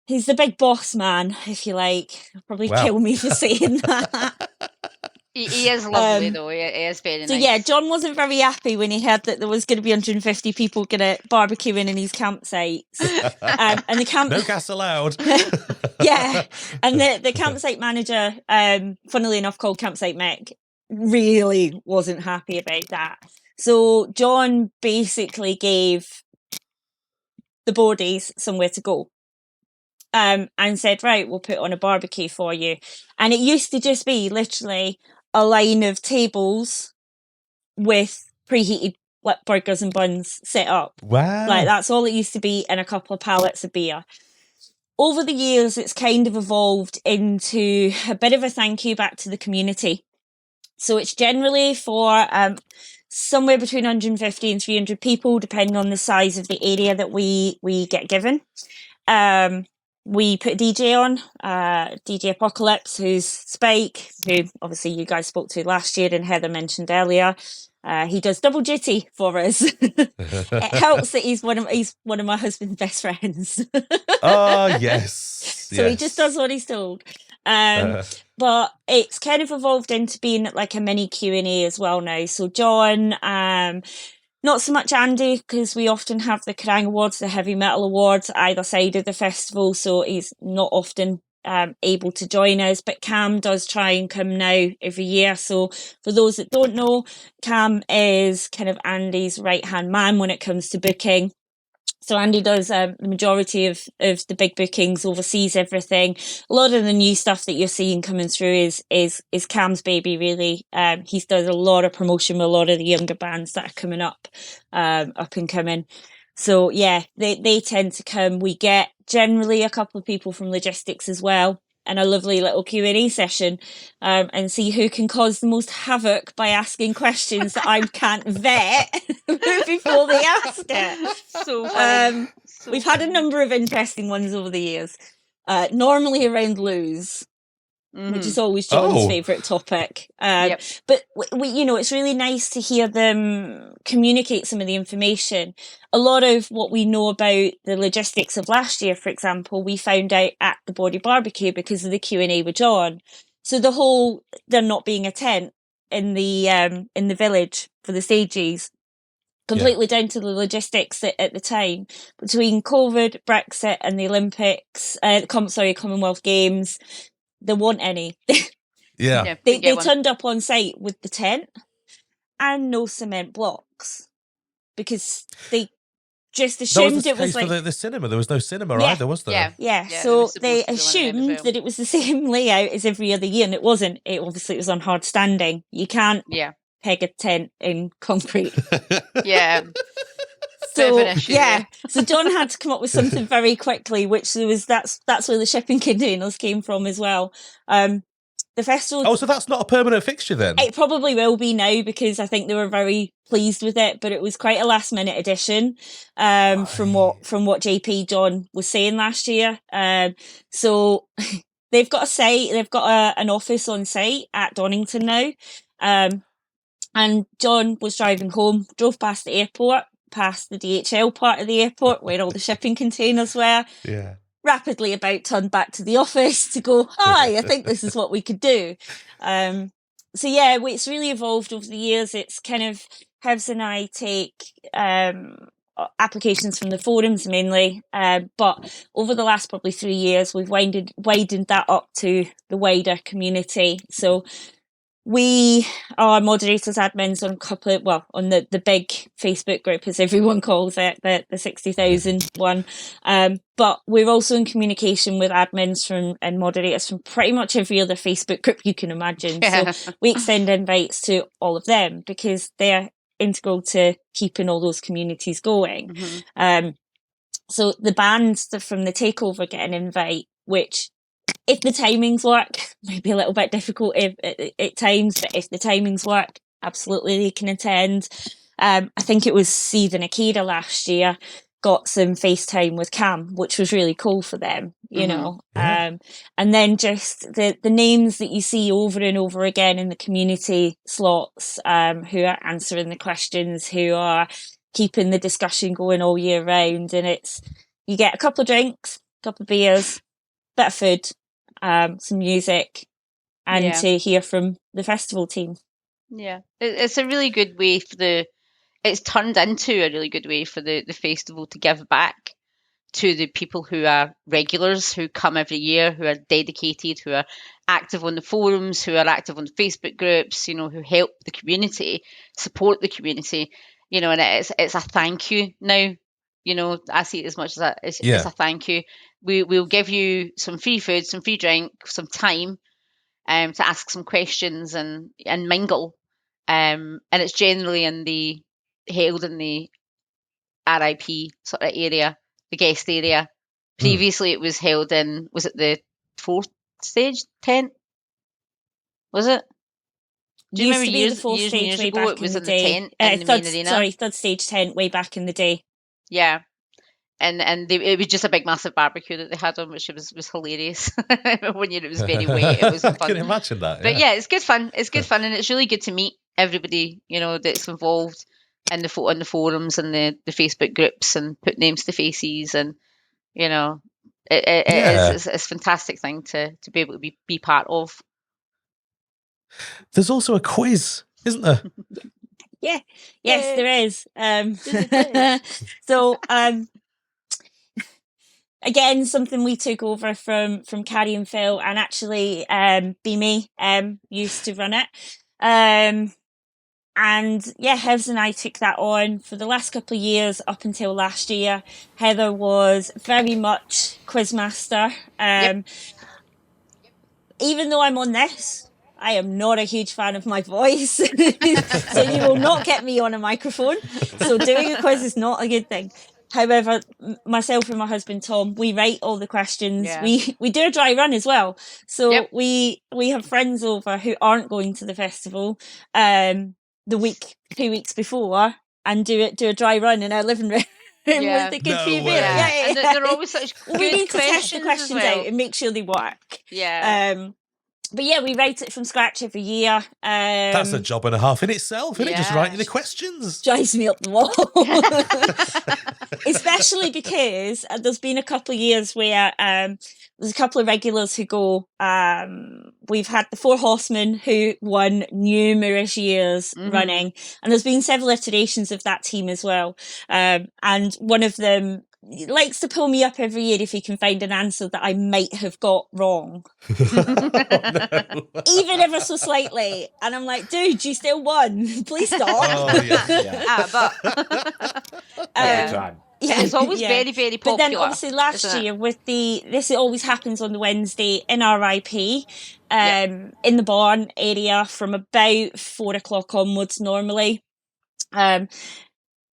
he's the big boss man, if you like. He'll probably kill me for saying that. He is lovely though. He is very nice. So yeah, John wasn't very happy when he heard that there was going to be 150 people going to barbecuing in his campsites. And the no gas allowed. Yeah, and the campsite manager, funnily enough, called Campsite Mick, really wasn't happy about that. So John basically gave the Boardies somewhere to go. And said, right, we'll put on a barbecue for you. And it used to just be literally a line of tables with preheated burgers and buns set up. Wow. Like, that's all it used to be, and a couple of pallets of beer. Over the years, it's kind of evolved into a bit of a thank you back to the community. So it's generally for somewhere between 150 and 300 people, depending on the size of the area that we get given. We put a DJ on, DJ Apocalypse, who's Spike, who obviously you guys spoke to last year and Heather mentioned earlier. He does double duty for us. It helps that he's one of my husband's best friends. Oh, yes. So he just does what he's told. But it's kind of evolved into being like a mini Q&A as well now. So John, not so much Andy, because we often have the Kerrang Awards, the Heavy Metal Awards, either side of the festival, so he's not often able to join us. But Cam does try and come now every year. So for those that don't know, Cam is kind of Andy's right-hand man when it comes to booking. So Andy does the majority of the big bookings, oversees everything. A lot of the new stuff that you're seeing coming through is Cam's baby, really. He's done a lot of promotion with a lot of the younger bands that are coming up and coming. So yeah, they tend to come. We get generally a couple of people from logistics as well, and a lovely little Q&A session, and see who can cause the most havoc by asking questions that I can't vet before they ask it. So funny. We've had a number of interesting ones over the years, normally around loos, which is always John's favourite topic. Yep. But we, it's really nice to hear them communicate some of the information. A lot of what we know about the logistics of last year, for example, we found out at the Boardie Barbecue because of the Q&A with John. So the whole, there not being a tent in the village for the stages, completely down to the logistics at the time between COVID, Brexit, and the Olympics. Commonwealth Games. There weren't any. Yeah. They turned up on site with the tent, and no cement blocks, because they just That was assumed the it was case for like the cinema. There was no cinema Yeah. either, was there? Yeah, there so was they supposed to be one then as assumed well. that it was the same layout as every other year, and it wasn't. It obviously was on hard standing. You can't Yeah, peg a tent in concrete. yeah. Bit of So an issue, so John had to come up with something very quickly, which that's where the shipping containers came from as well. The festival. Oh, so that's not a permanent fixture then? It probably will be now, because I think they were very pleased with it, but it was quite a last minute addition from what JP John was saying last year. So they've got a site, they've got an office on site at Donington now. And John was driving home, drove past the airport, past the DHL part of the airport where all the shipping containers were. Yeah. Rapidly about turned back to the office to go, hi, I think this is what we could do. So yeah, it's really evolved over the years. It's kind of, Hevs and I take applications from the forums mainly, but over the last probably 3 years, we've widened that up to the wider community. So we are moderators, admins on a couple of, on the big Facebook group, as everyone calls it, the 60,000 one. But we're also in communication with admins and moderators from pretty much every other Facebook group you can imagine. Yeah. So we extend invites to all of them, because they're integral to keeping all those communities going. Mm-hmm. So the bands from the takeover get an invite, which, if the timings work, might be a little bit difficult at times, but if the timings work, absolutely they can attend. I think it was Steve and Akira last year got some FaceTime with Cam, which was really cool for them, you know. Yeah. And then just the names that you see over and over again in the community slots, who are answering the questions, who are keeping the discussion going all year round. And you get a couple of drinks, a couple of beers, bit of food, some music, and to hear from the festival team. Yeah, it's a really good way it's turned into a really good way for the festival to give back to the people who are regulars, who come every year, who are dedicated, who are active on the forums, who are active on the Facebook groups, you know, who help the community, support the community, you know, and it's a thank you now. You know, I see it as much as it's a thank you. We'll give you some free food, some free drink, some time to ask some questions and mingle. And it's generally held in the RIP sort of area, the guest area. Previously it was held was it the fourth stage tent? Was it? Do you remember years ago it was in the tent in the main arena? Sorry, third stage tent way back in the day. Yeah. And it was just a big massive barbecue that they had on, which was hilarious. One year it was very wet. It was fun. I can imagine that. But yeah, it's good fun. It's good fun, and it's really good to meet everybody, you know, that's involved in the forums and the Facebook groups, and put names to faces, and you know, it's a fantastic thing to be able to be part of. There's also a quiz, isn't there? Yes, there is. So again, something we took over from Carrie and Phil, and actually Beamy used to run it. And yeah, Hevs and I took that on for the last couple of years up until last year. Heather was very much quizmaster. Even though I'm on this, I am not a huge fan of my voice. So you will not get me on a microphone. So doing a quiz is not a good thing. However, myself and my husband Tom, we write all the questions. Yeah. We do a dry run as well. So we have friends over who aren't going to the festival the 2 weeks before, and do a dry run in our living room with a good few beers. Yeah. And they're always such good we need to test the questions well. out and make sure they work. Yeah. But yeah, we write it from scratch every year. That's a job and a half in itself, isn't it? Just writing the questions. Drives me up the wall. Especially because there's been a couple of years where there's a couple of regulars who go. We've had the Four Horsemen who won numerous years running, and there's been several iterations of that team as well. And one of them likes to pull me up every year if he can find an answer that I might have got wrong. Even ever so slightly. And I'm like, dude, you still won. Please stop. Oh, yeah. But Every time. Yeah, it's always yeah. very, very But popular. then obviously last isn't it? year with this always happens on the Wednesday in RIP, in the barn area from about 4:00 onwards normally.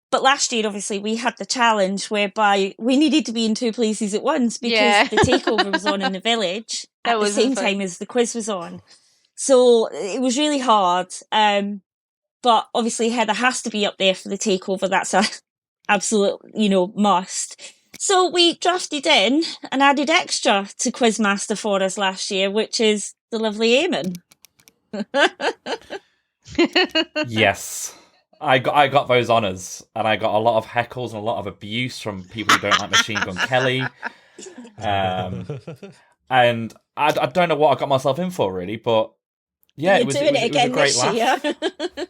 But last year, obviously, we had the challenge whereby we needed to be in two places at once because the takeover was on in the village at the same time as the quiz was on. So it was really hard. But obviously, Heather has to be up there for the takeover. That's a absolute, must. So we drafted in and added extra to Quizmaster for us last year, which is the lovely Eamon. Yes. I got those honours, and I got a lot of heckles and a lot of abuse from people who don't like Machine Gun Kelly. And I don't know what I got myself in for, really, but yeah, it was a great laugh.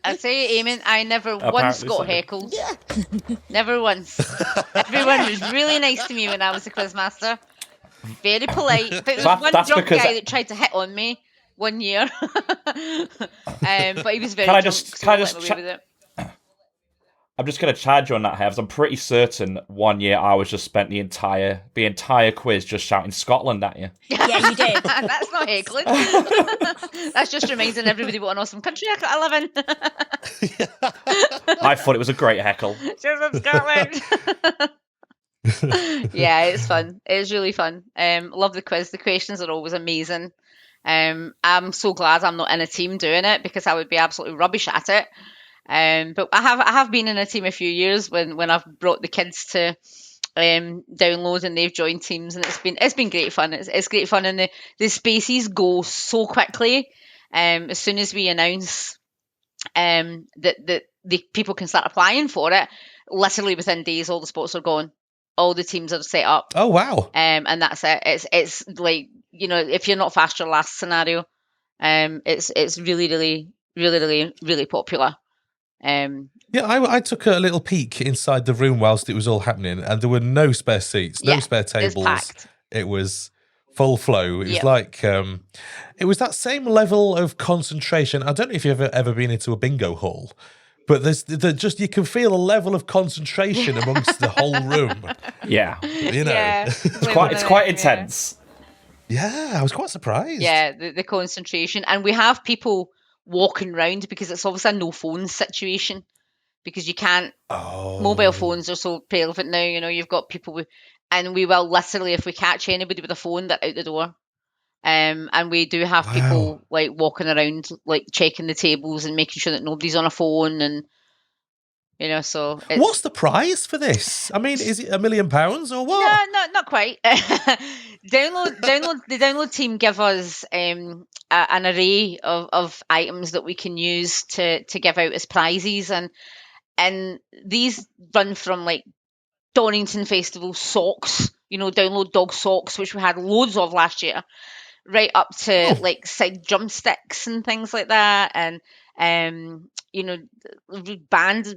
I say, Eamon, I never Apparently once got so. heckled. Never once. Everyone was really nice to me when I was a quizmaster. Very polite. But there was one drunk guy that tried to hit on me one year. But he was very drunk, so I let him away with it. I'm just going to charge you on that, Hevs. I'm pretty certain one year I was just spent the entire quiz just shouting Scotland at you. Yeah, you did. That's not heckling. That's just reminding everybody what an awesome country I live in. I thought it was a great heckle. She's from Scotland. Yeah, it's fun. It's really fun. Love the quiz. The questions are always amazing. I'm so glad I'm not in a team doing it because I would be absolutely rubbish at it. But I have been in a team a few years when I've brought the kids to download and they've joined teams, and it's been great fun. It's great fun, and the spaces go so quickly. As soon as we announce that the people can start applying for it, literally within days, all the spots are gone. All the teams are set up. Oh wow! And that's it. It's like, if you're not fast, you're last scenario. It's really, really, really, really, really popular. Yeah, I took a little peek inside the room whilst it was all happening, and there were no spare seats, no spare tables. It's packed. It was full flow. It was like it was that same level of concentration. I don't know if you've ever been into a bingo hall, but there's just you can feel a level of concentration amongst the whole room. Yeah, it's quite intense. Yeah, I was quite surprised. Yeah, the concentration, and we have people walking around because it's obviously a no phone situation because you can't. Mobile phones are so prevalent now. You've got people and we will literally, if we catch anybody with a phone, they're out the door. And we do have people like walking around, like checking the tables and making sure that nobody's on a phone, and so what's the prize for this? I mean, is it £1 million or what? No, not quite. The download team give us an array of items that we can use to give out as prizes, and these run from like Donington Festival socks, download dog socks, which we had loads of last year, right up to like side drumsticks and things like that, and band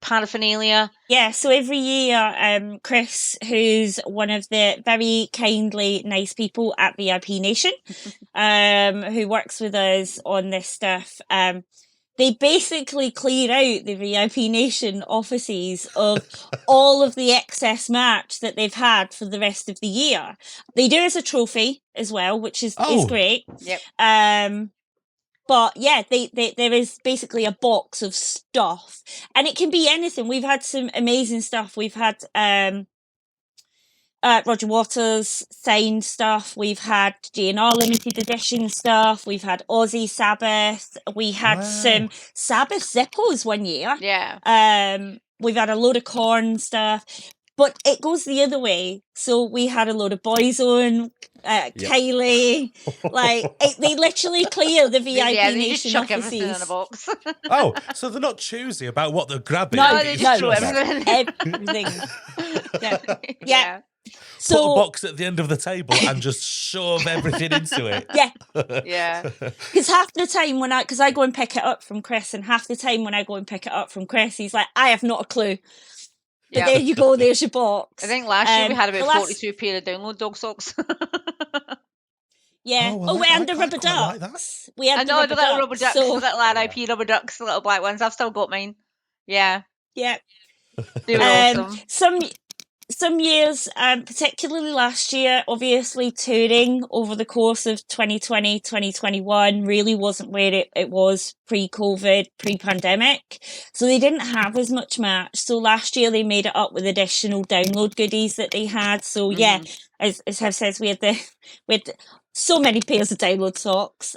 paraphernalia. Yeah, so every year, Chris, who's one of the very kindly nice people at VIP Nation, who works with us on this stuff, they basically clear out the VIP Nation offices of all of the excess merch that they've had for the rest of the year. They do as a trophy as well, which is great. Yep. But yeah, there is basically a box of stuff, and it can be anything. We've had some amazing stuff. We've had Roger Waters signed stuff. We've had GNR limited edition stuff. We've had Aussie Sabbath. We had some Sabbath Zippos one year. Yeah. We've had a load of Korn stuff, but it goes the other way. So we had a load of Boyzone, Kylie, they literally clear the VIP they Nation just chuck offices. everything in a box. So they're not choosy about what they're grabbing. No, they just throw everything. Everything. Yeah. So, put a box at the end of the table and just shove everything into it. Yeah. Because half the time because I go and pick it up from Chris, and half the time when I go and pick it up from Chris, he's like, I have not a clue. Yeah. there you go. There's your box. I think last year we had the about last- 42 pair of download dog socks. Yeah. Oh, well, we had the I rubber quite like ducks. We had I know, the little rubber ducks, So, the little RIP rubber ducks, the little black ones. I've still got mine. Yeah, yeah. they were awesome. Some years, particularly last year, obviously touring over the course of 2020, 2021 really wasn't where it was pre-COVID, pre-pandemic. So they didn't have as much merch. So last year they made it up with additional download goodies that they had. So yeah, as Hev says, we had so many pairs of download socks.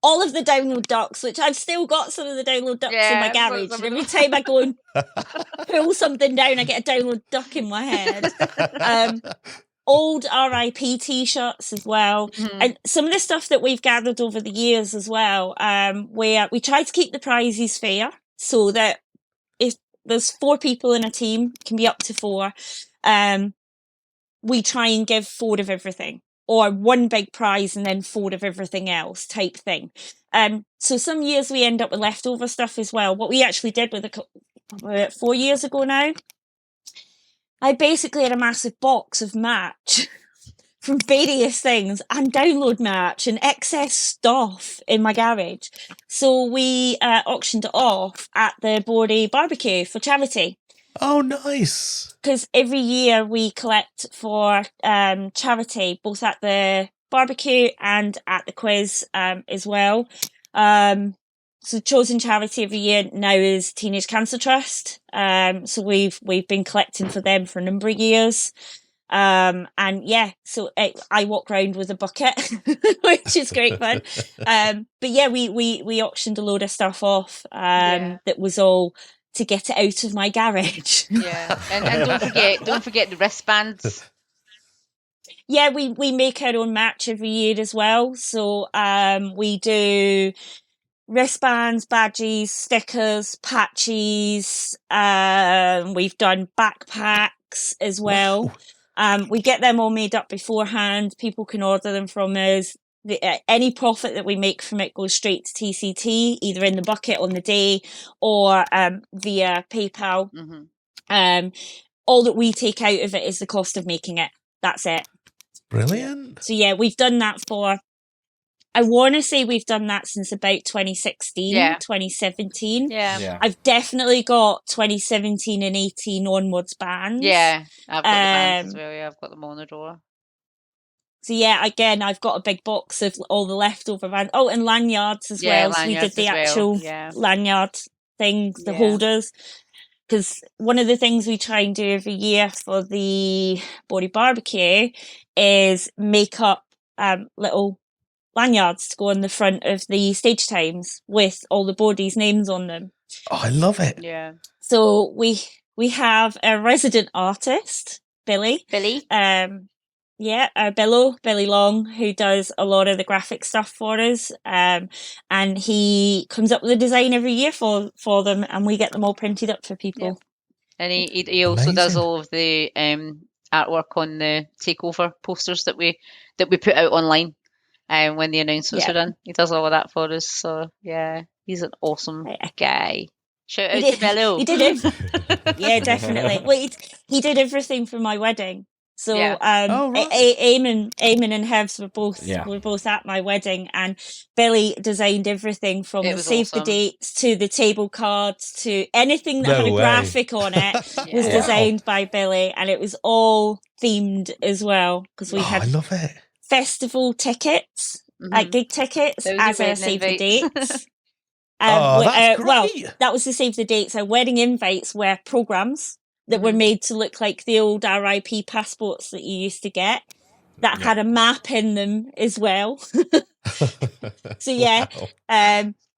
All of the download ducks, which I've still got some of the download ducks in my garage. And every time I go and pull something down, I get a download duck in my head. Old RIP t-shirts as well. And some of the stuff that we've gathered over the years as well, where we try to keep the prizes fair so that if there's 4 people in a team, it can be up to 4, we try and give 4 of everything, or 1 big prize and then 4 of everything else type thing. So some years we end up with leftover stuff as well. What we actually did with 4 years ago now, I basically had a massive box of merch from various things and download merch and excess stuff in my garage. So we auctioned it off at the Boardie barbecue for charity. Oh, nice. Because every year we collect for charity, both at the barbecue and at the quiz as well. So chosen charity every year now is Teenage Cancer Trust. So we've been collecting for them for a number of years. And yeah, so I walk around with a bucket, which is great fun. But yeah, we auctioned a load of stuff off that was all to get it out of my garage. Yeah, and don't forget the wristbands. Yeah, we make our own merch every year as well. So we do wristbands, badges, stickers, patches. We've done backpacks as well. Wow. We get them all made up beforehand. People can order them from us. Any profit that we make from it goes straight to TCT, either in the bucket on the day or via PayPal. All that we take out of it is the cost of making it. That's it. Brilliant. So yeah, we've done that for, I want to say we've done that since about 2016, 2017. Yeah. I've definitely got 2017 and 18 onwards bands. Yeah, I've got the bands as well. Yeah, I've got them on the door. So yeah, again, I've got a big box of all the leftover bands. Oh, and lanyards as well. So we did the actual lanyard things, the holders. Because one of the things we try and do every year for the Boardie barbecue is make up little lanyards to go on the front of the stage times with all the Boardie's names on them. Oh, I love it. Yeah. So we have a resident artist, Billy. Billy Long, who does a lot of the graphic stuff for us. And he comes up with a design every year for them, and we get them all printed up for people. Yep. And he also does all of the artwork on the takeover posters that we put out online when the announcements are done. He does all of that for us. So yeah, he's an awesome guy. Shout out to Bello. He did it. Yeah, definitely. Well, he did everything for my wedding. So Eamon and Hevs were both at my wedding, and Billy designed everything from the save the dates to the table cards to anything that had a graphic on it was designed by Billy, and it was all themed as well because we had I love it. festival tickets, gig tickets as a save the dates. That's great. Well, that was the save the dates. Our wedding invites were programs that were made to look like the old RIP passports that you used to get that had a map in them as well. So yeah,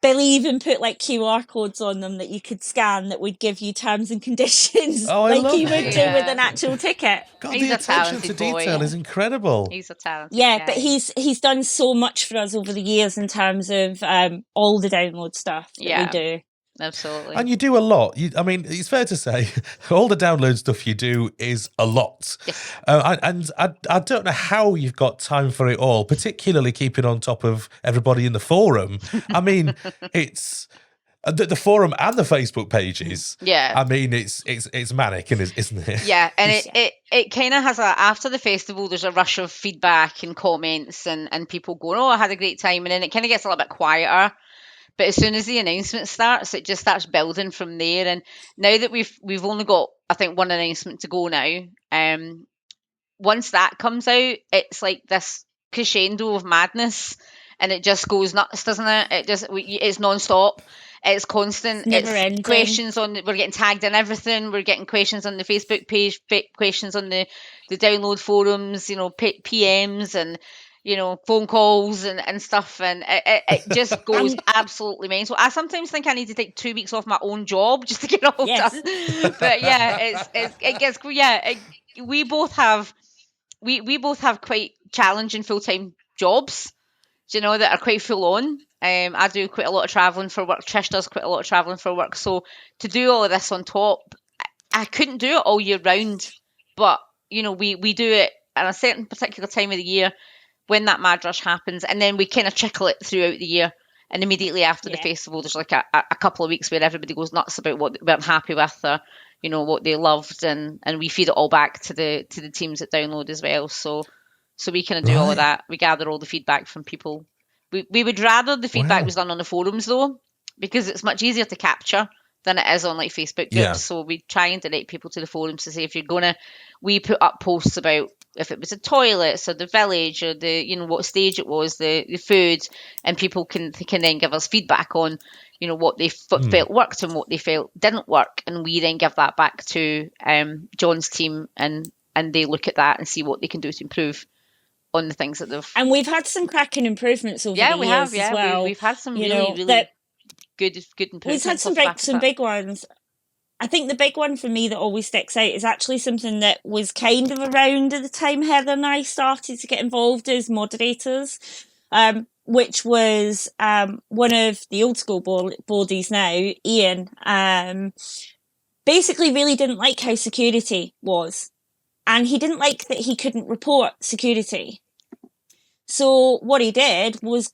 Billy even put like QR codes on them that you could scan that would give you terms and conditions like you would do with an actual ticket. God, the attention to detail is incredible. He's a talented guy. But he's done so much for us over the years in terms of all the download stuff that we do. Absolutely. And you do a lot. I mean, it's fair to say all the download stuff you do is a lot. Yes. And I don't know how you've got time for it all, particularly keeping on top of everybody in the forum. I mean, it's The forum and the Facebook pages. Yeah. I mean, it's manic, isn't it? Yeah, and it kind of has after the festival, there's a rush of feedback and comments and people going, oh, I had a great time. And then it kind of gets a little bit quieter. But as soon as the announcement starts, it just starts building from there. And now that we've only got, I think, one announcement to go now, once that comes out, it's like this crescendo of madness, and it just goes nuts, doesn't it? It's non-stop. It's constant. Never It's ending. questions on. We're getting tagged in everything. We're getting questions on the Facebook page, questions on the download forums. PMs and phone calls and stuff, and it just goes absolutely mental. I sometimes think I need to take 2 weeks off my own job just to get it all done. But yeah, it gets we both have quite challenging full-time jobs, that are quite full on. I do quite a lot of traveling for work. Trish does quite a lot of traveling for work. So to do all of this on top, I couldn't do it all year round. But we do it at a certain particular time of the year when that mad rush happens, and then we kind of trickle it throughout the year. And immediately after the festival, there's like a couple of weeks where everybody goes nuts about what they weren't happy with, or what they loved, and we feed it all back to the teams that download as well. So we kind of do all of that. We gather all the feedback from people. We would rather the feedback was done on the forums though, because it's much easier to capture than it is on like Facebook groups. Yeah. So we try and direct people to the forums to say, if you're gonna, we put up posts about if it was the toilets or the village or the what stage it was, the food, and people can then give us feedback on what they felt worked and what they felt didn't work, and we then give that back to John's team, and they look at that and see what they can do to improve on the things that they've. And we've had some cracking improvements over the years as well. We've had some really good improvements. We've had some big ones. I think the big one for me that always sticks out is actually something that was kind of around at the time Heather and I started to get involved as moderators, which was one of the old school boardies now, Ian, basically really didn't like how security was. And he didn't like that he couldn't report security. So what he did was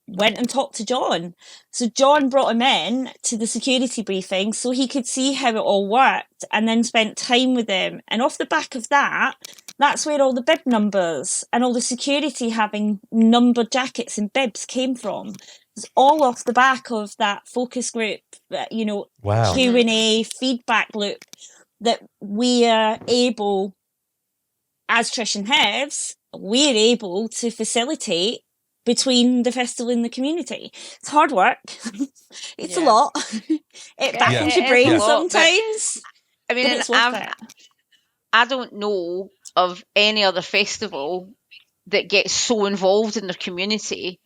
went and talked to John. So John brought him in to the security briefing so he could see how it all worked, and then spent time with him. And off the back of that, that's where all the bib numbers and all the security having numbered jackets and bibs came from. It's all off the back of that focus group, Wow. Q&A feedback loop that we are able, as Trish and Hevs, we're able to facilitate between the festival and the community. It's hard work. It's a lot. It baffles your brain sometimes. I mean, it's worth it. I don't know of any other festival that gets so involved in their community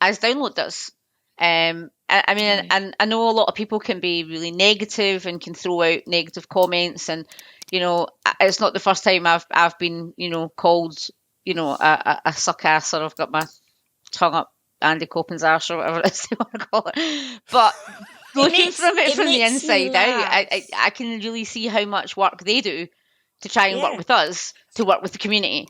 as Download does. I mean, and I know a lot of people can be really negative and can throw out negative comments, and it's not the first time I've been called a suck ass, or I've got my tongue up Andy Copen's arse, or whatever it is you want to call it. But looking from the inside out, I can really see how much work they do to try and work with us, to work with the community.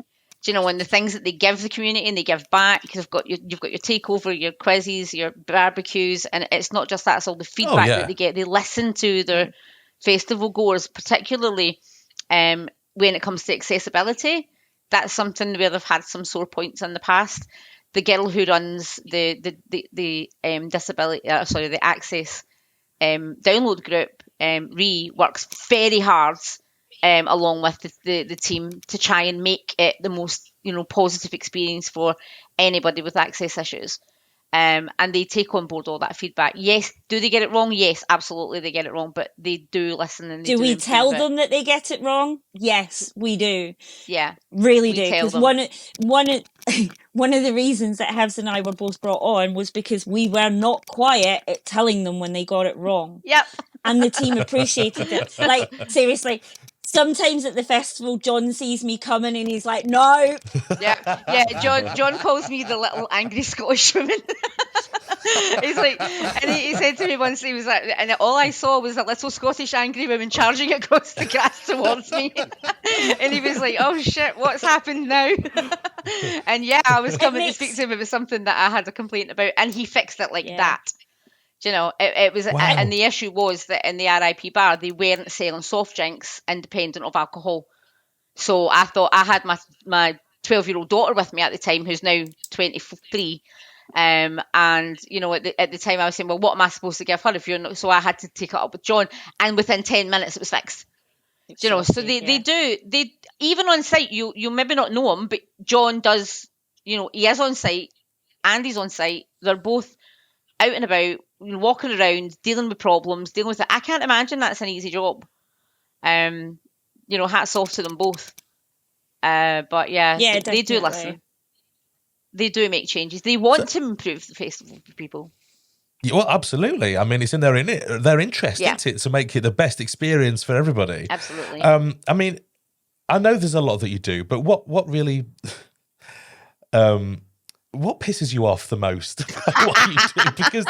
And the things that they give the community and they give back. You've got your takeover, your quizzes, your barbecues, and it's not just that; it's all the feedback that they get. They listen to their festival goers, particularly when it comes to accessibility. That's something where they've had some sore points in the past. The girl who runs the access download group, Ree, works very hard along with the team to try and make it the most positive experience for anybody with access issues. And they take on board all that feedback. Yes, do they get it wrong? Yes, absolutely, they get it wrong, but they do listen and they do we tell it. them that they get it wrong? Yes, we do. Yeah, really do. Because one of the reasons that Hevs and I were both brought on was because we were not quiet at telling them when they got it wrong. Yep, and the team appreciated it. Like, seriously. Sometimes at the festival, John sees me coming and he's like, no. Yeah. John calls me the little angry Scottish woman. He's like, and he said to me once, he was like, and all I saw was a little Scottish angry woman charging across the grass towards me. And he was like, oh shit, what's happened now? And I was coming to speak to him about something that I had a complaint about, and he fixed it like that. Do you know, it was, Wow. and the issue was that in the RIP bar, they weren't selling soft drinks independent of alcohol. So I thought, I had my 12-year-old daughter with me at the time, who's now 23. And, you know, at the time I was saying, well, what am I supposed to give her if you're not? So I had to take it up with John, and within 10 minutes it was fixed. You know, so they even on site, you maybe not know him, but John does, you know, he is on site, Andy's on site. They're both out and about, walking around, dealing with problems, dealing with it. I can't imagine that's an easy job. You know, hats off to them both. But yeah, they do listen. They do make changes. They want to improve the festival for people. Yeah, well, absolutely. I mean, it's in their interest, isn't it, to make it the best experience for everybody. Absolutely. I mean, I know there's a lot that you do, but what really, what pisses you off the most about what you do? Because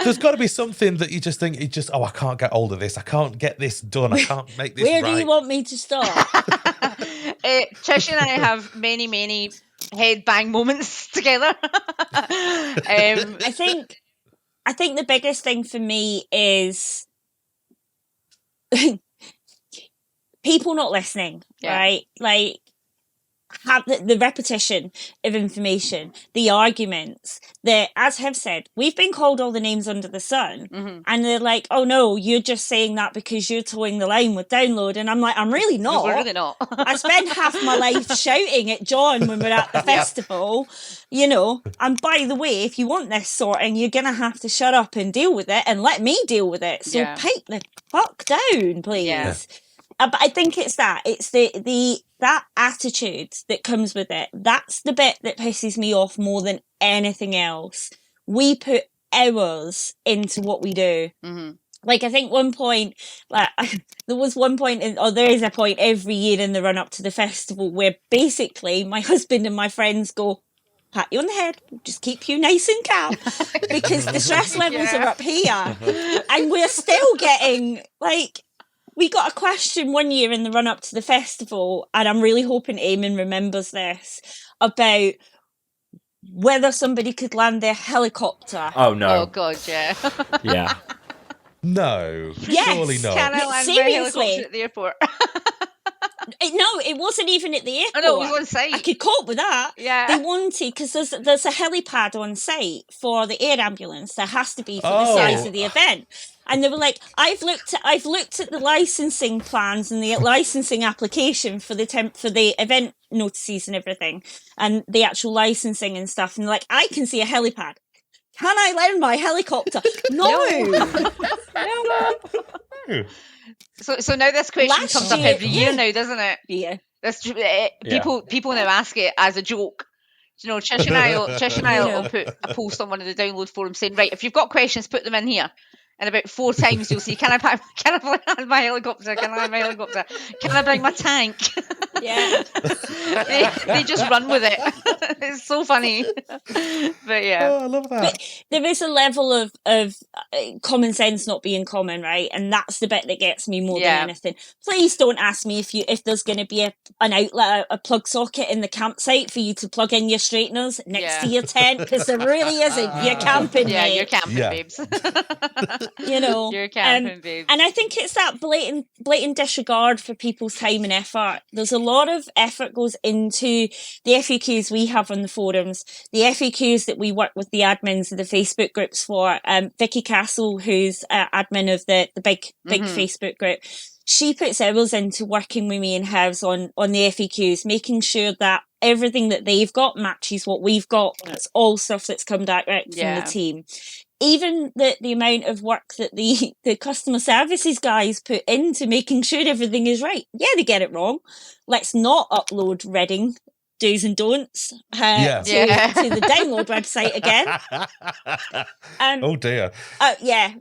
there's got to be something that you just think, I can't get hold of this. I can't get this done. I can't make this Where right. do you want me to start? Trish and I have many head bang moments together. I think the biggest thing for me is people not listening, right? Like, have the repetition of information, the arguments that, as Hev said, we've been called all the names under the sun, and they're like, oh no, you're just saying that because you're towing the line with download. And I'm like, I'm really not. We're really not. I spend half my life shouting at John when we're at the festival, you know, and by the way, if you want this sorting, you're going to have to shut up and deal with it and let me deal with it. So pipe the fuck down, please. Yeah. But I think it's that. It's that attitude that comes with it. That's the bit that pisses me off more than anything else. We put hours into what we do. Mm-hmm. Like, I think one point, like, there was one point, there is a point every year in the run up to the festival where basically my husband and my friends go, pat you on the head, just keep you nice and calm, because the stress levels are up here. And we're still getting, like, we got a question one year in the run up to the festival, and I'm really hoping Eamon remembers this, about whether somebody could land their helicopter. Oh no! Oh god, yeah. Yeah. No, yes. Surely not. Can I land my helicopter at the airport? No, it wasn't even at the airport. Oh, no, it was on site. I could cope with that. Yeah. They wanted, because there's a helipad on site for the air ambulance. There has to be for the size of the event. And they were like, I've looked at the licensing plans and the licensing application for the event notices and everything, and the actual licensing and stuff. And they're like, I can see a helipad. Can I land my helicopter? No. So now this question comes up every year now, doesn't it? Yeah. People now ask it as a joke. You know, Trish and I will put a post on one of the download forums saying, right, if you've got questions, put them in here. And about 4 times you'll see, can I land my helicopter? Can I land my helicopter? Can I bring my tank? Yeah. they just run with it. It's so funny. But yeah. Oh, I love that. But there is a level of common sense not being common, right? And that's the bit that gets me more than anything. Please don't ask me if there's going to be an outlet, a plug socket in the campsite for you to plug in your straighteners next to your tent, because there really isn't. You're camping, yeah, you're camping, babes. You know, you're camping, babes. And I think it's that blatant disregard for people's time and effort. There's a lot of effort goes into the FAQs we have on the forums, the FAQs that we work with the admins of the Facebook groups for. Vicky Castle, who's admin of the big Facebook group, she puts hours into working with me and Hevs on the FAQs, making sure that everything that they've got matches what we've got. It's all stuff that's come direct from the team. Even the amount of work that the customer services guys put into making sure everything is right. Yeah, they get it wrong. Let's not upload Reading do's and don'ts to the download website again. Oh dear.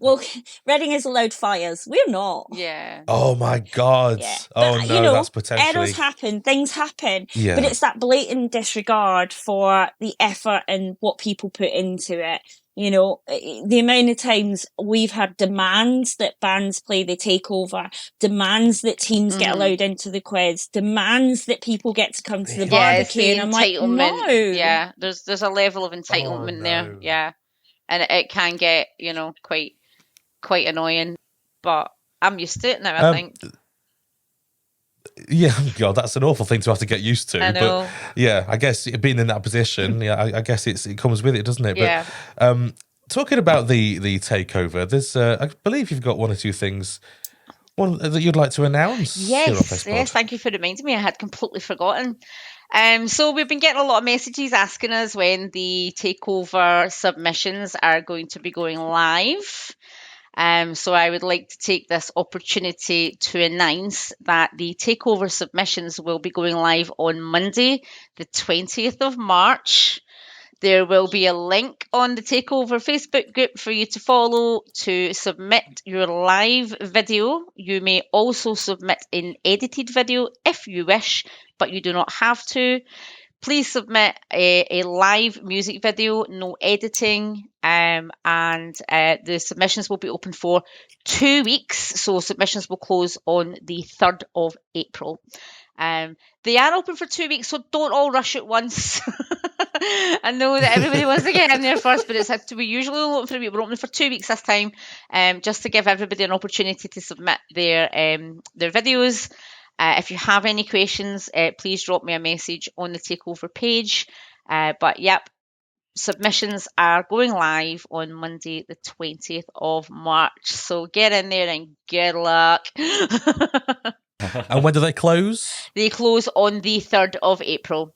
Well, Reading is allowed fires. We're not. Yeah. Oh my God. Yeah. Oh but, no, that's potentially... Errors happen, things happen. Yeah. But it's that blatant disregard for the effort and what people put into it. You know, the amount of times we've had demands that bands play the takeover, demands that teams get allowed into the quiz, demands that people get to come to the barbecue. And I'm like, no. Yeah, there's a level of entitlement there. Yeah. and it can get, quite annoying. But I'm used to it now, I think. Yeah, God, that's an awful thing to have to get used to. I know. But yeah, I guess being in that position, I guess it comes with it, doesn't it? Yeah. But talking about the takeover, there's I believe you've got one or two things that you'd like to announce. Here on Festpod. Yes. Thank you for reminding me. I had completely forgotten. So we've been getting a lot of messages asking us when the takeover submissions are going to be going live. So I would like to take this opportunity to announce that the takeover submissions will be going live on Monday, the 20th of March. There will be a link on the Takeover Facebook group for you to follow to submit your live video. You may also submit an edited video if you wish, but you do not have to. Please submit a live music video, no editing, and the submissions will be open for 2 weeks. So submissions will close on the 3rd of April. They are open for 2 weeks, so don't all rush at once. I know that everybody wants to get in there first, but we usually open for a week. We're open for 2 weeks this time, just to give everybody an opportunity to submit their videos. If you have any questions, please drop me a message on the Takeover page. But yep, submissions are going live on Monday, the 20th of March. So get in there and good luck. And when do they close? They close on the 3rd of April.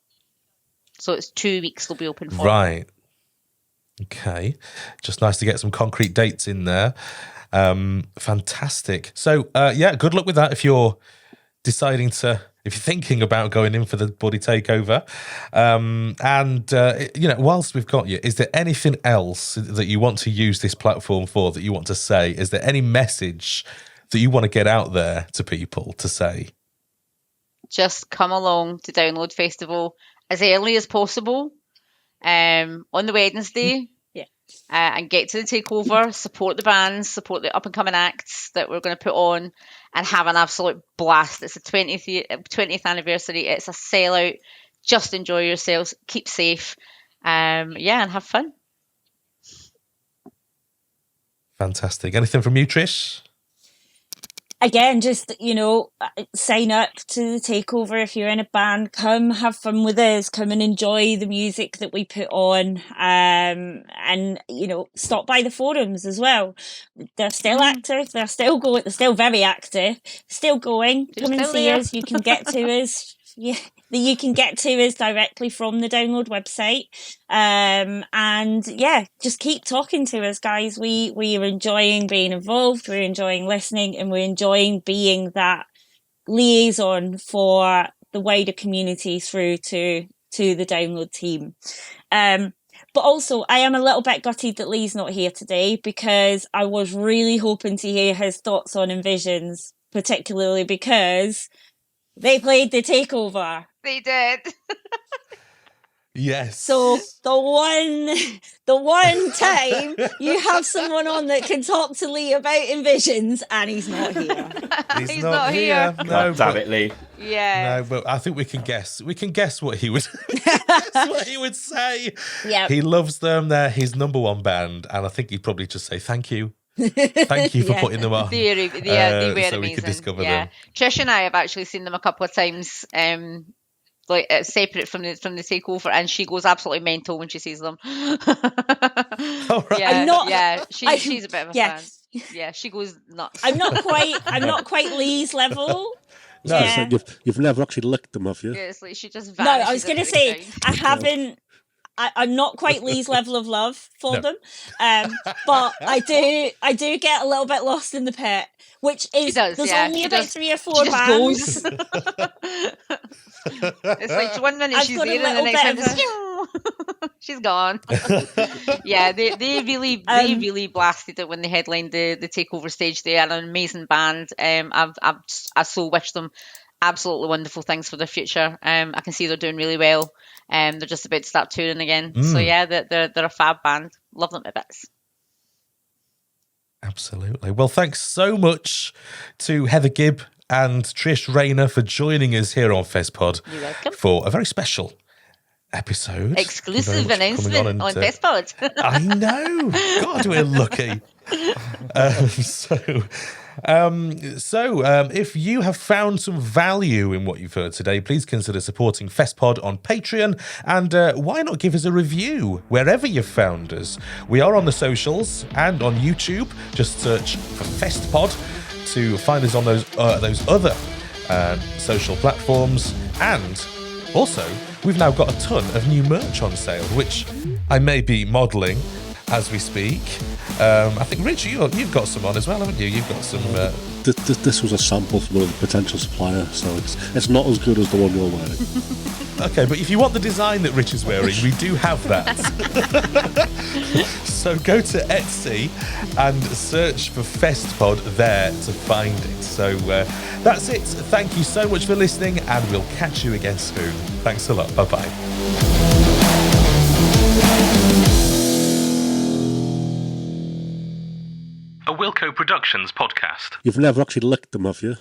So it's 2 weeks they'll be open for. Right. Okay. Just nice to get some concrete dates in there. Fantastic. So, good luck with that if you're thinking about going in for the Boardie Takeover. Whilst we've got you, is there anything else that you want to use this platform for, that you want to say? Is there any message that you want to get out there to people to say? Just come along to Download Festival as early as possible on the Wednesday. Yeah. And get to the takeover, support the bands, support the up-and-coming acts that we're going to put on, and have an absolute blast. It's the 20th anniversary. It's a sellout. Just enjoy yourselves. Keep safe. And have fun. Fantastic. Anything from you, Trish? Again, just, sign up to the takeover if you're in a band. Come have fun with us. Come and enjoy the music that we put on. And, stop by the forums as well. They're still active. They're still going. They're still very active. Still going. Come and see us. You can get to us. Yeah, you can get to us directly from the Download website. Just keep talking to us, guys. We are enjoying being involved. We're enjoying listening, and we're enjoying being that liaison for the wider community through to the Download team. But also, I am a little bit gutted that Lee's not here today, because I was really hoping to hear his thoughts on Envisions, particularly because they played the takeover. They did. Yes. So the one time you have someone on that can talk to Lee about Envisions, and he's not here. He's not here. No, damn it, Lee. Yeah. No, but I think we can guess. We can guess what he would say. Yeah. He loves them. They're his number one band, and I think he'd probably just say thank you. Thank you for putting them on. They were so amazing. we could discover them. Trish and I have actually seen them a couple of times, separate from the takeover, and she goes absolutely mental when she sees them. All right. Yeah, she's a bit of a fan. Yeah, she goes nuts. I'm not quite Lee's level. No, Yeah. So you've never actually licked them, have you? Yeah, it's like she just No, vanishes. I was going to every say, time. I haven't. I'm not quite Lee's level of love for No. them, but I do get a little bit lost in the pit, which is does, there's yeah, only she about does. 3 or 4 She bands. just goes. It's like 1 minute I've she's got a there, and the little next bit time of she's gone. Yeah, they really blasted it when they headlined the takeover stage. They are an amazing band. I so wish them absolutely wonderful things for their future. I can see they're doing really well. They're just about to start touring again. So yeah, they're a fab band. Love them to bits. Absolutely. Well, thanks so much to Heather Gibb and Trish Rayner for joining us here on Festpod You're welcome. for a very special episode. Exclusive Thank you very much for coming announcement on Festpod. I know. God, we're lucky. If you have found some value in what you've heard today, please consider supporting Festpod on Patreon, and why not give us a review wherever you've found us. We are on the socials and on YouTube. Just search for Festpod to find us on those other social platforms. And also, we've now got a ton of new merch on sale, which I may be modelling as we speak. I think, Rich, you've got some on as well, haven't you? You've got some... This was a sample from another potential supplier, so it's not as good as the one you're wearing. Okay, but if you want the design that Rich is wearing, we do have that. So go to Etsy and search for Festpod there to find it. So that's it. Thank you so much for listening, and we'll catch you again soon. Thanks a lot. Bye-bye. A Wilco Productions podcast. You've never actually licked them, have you?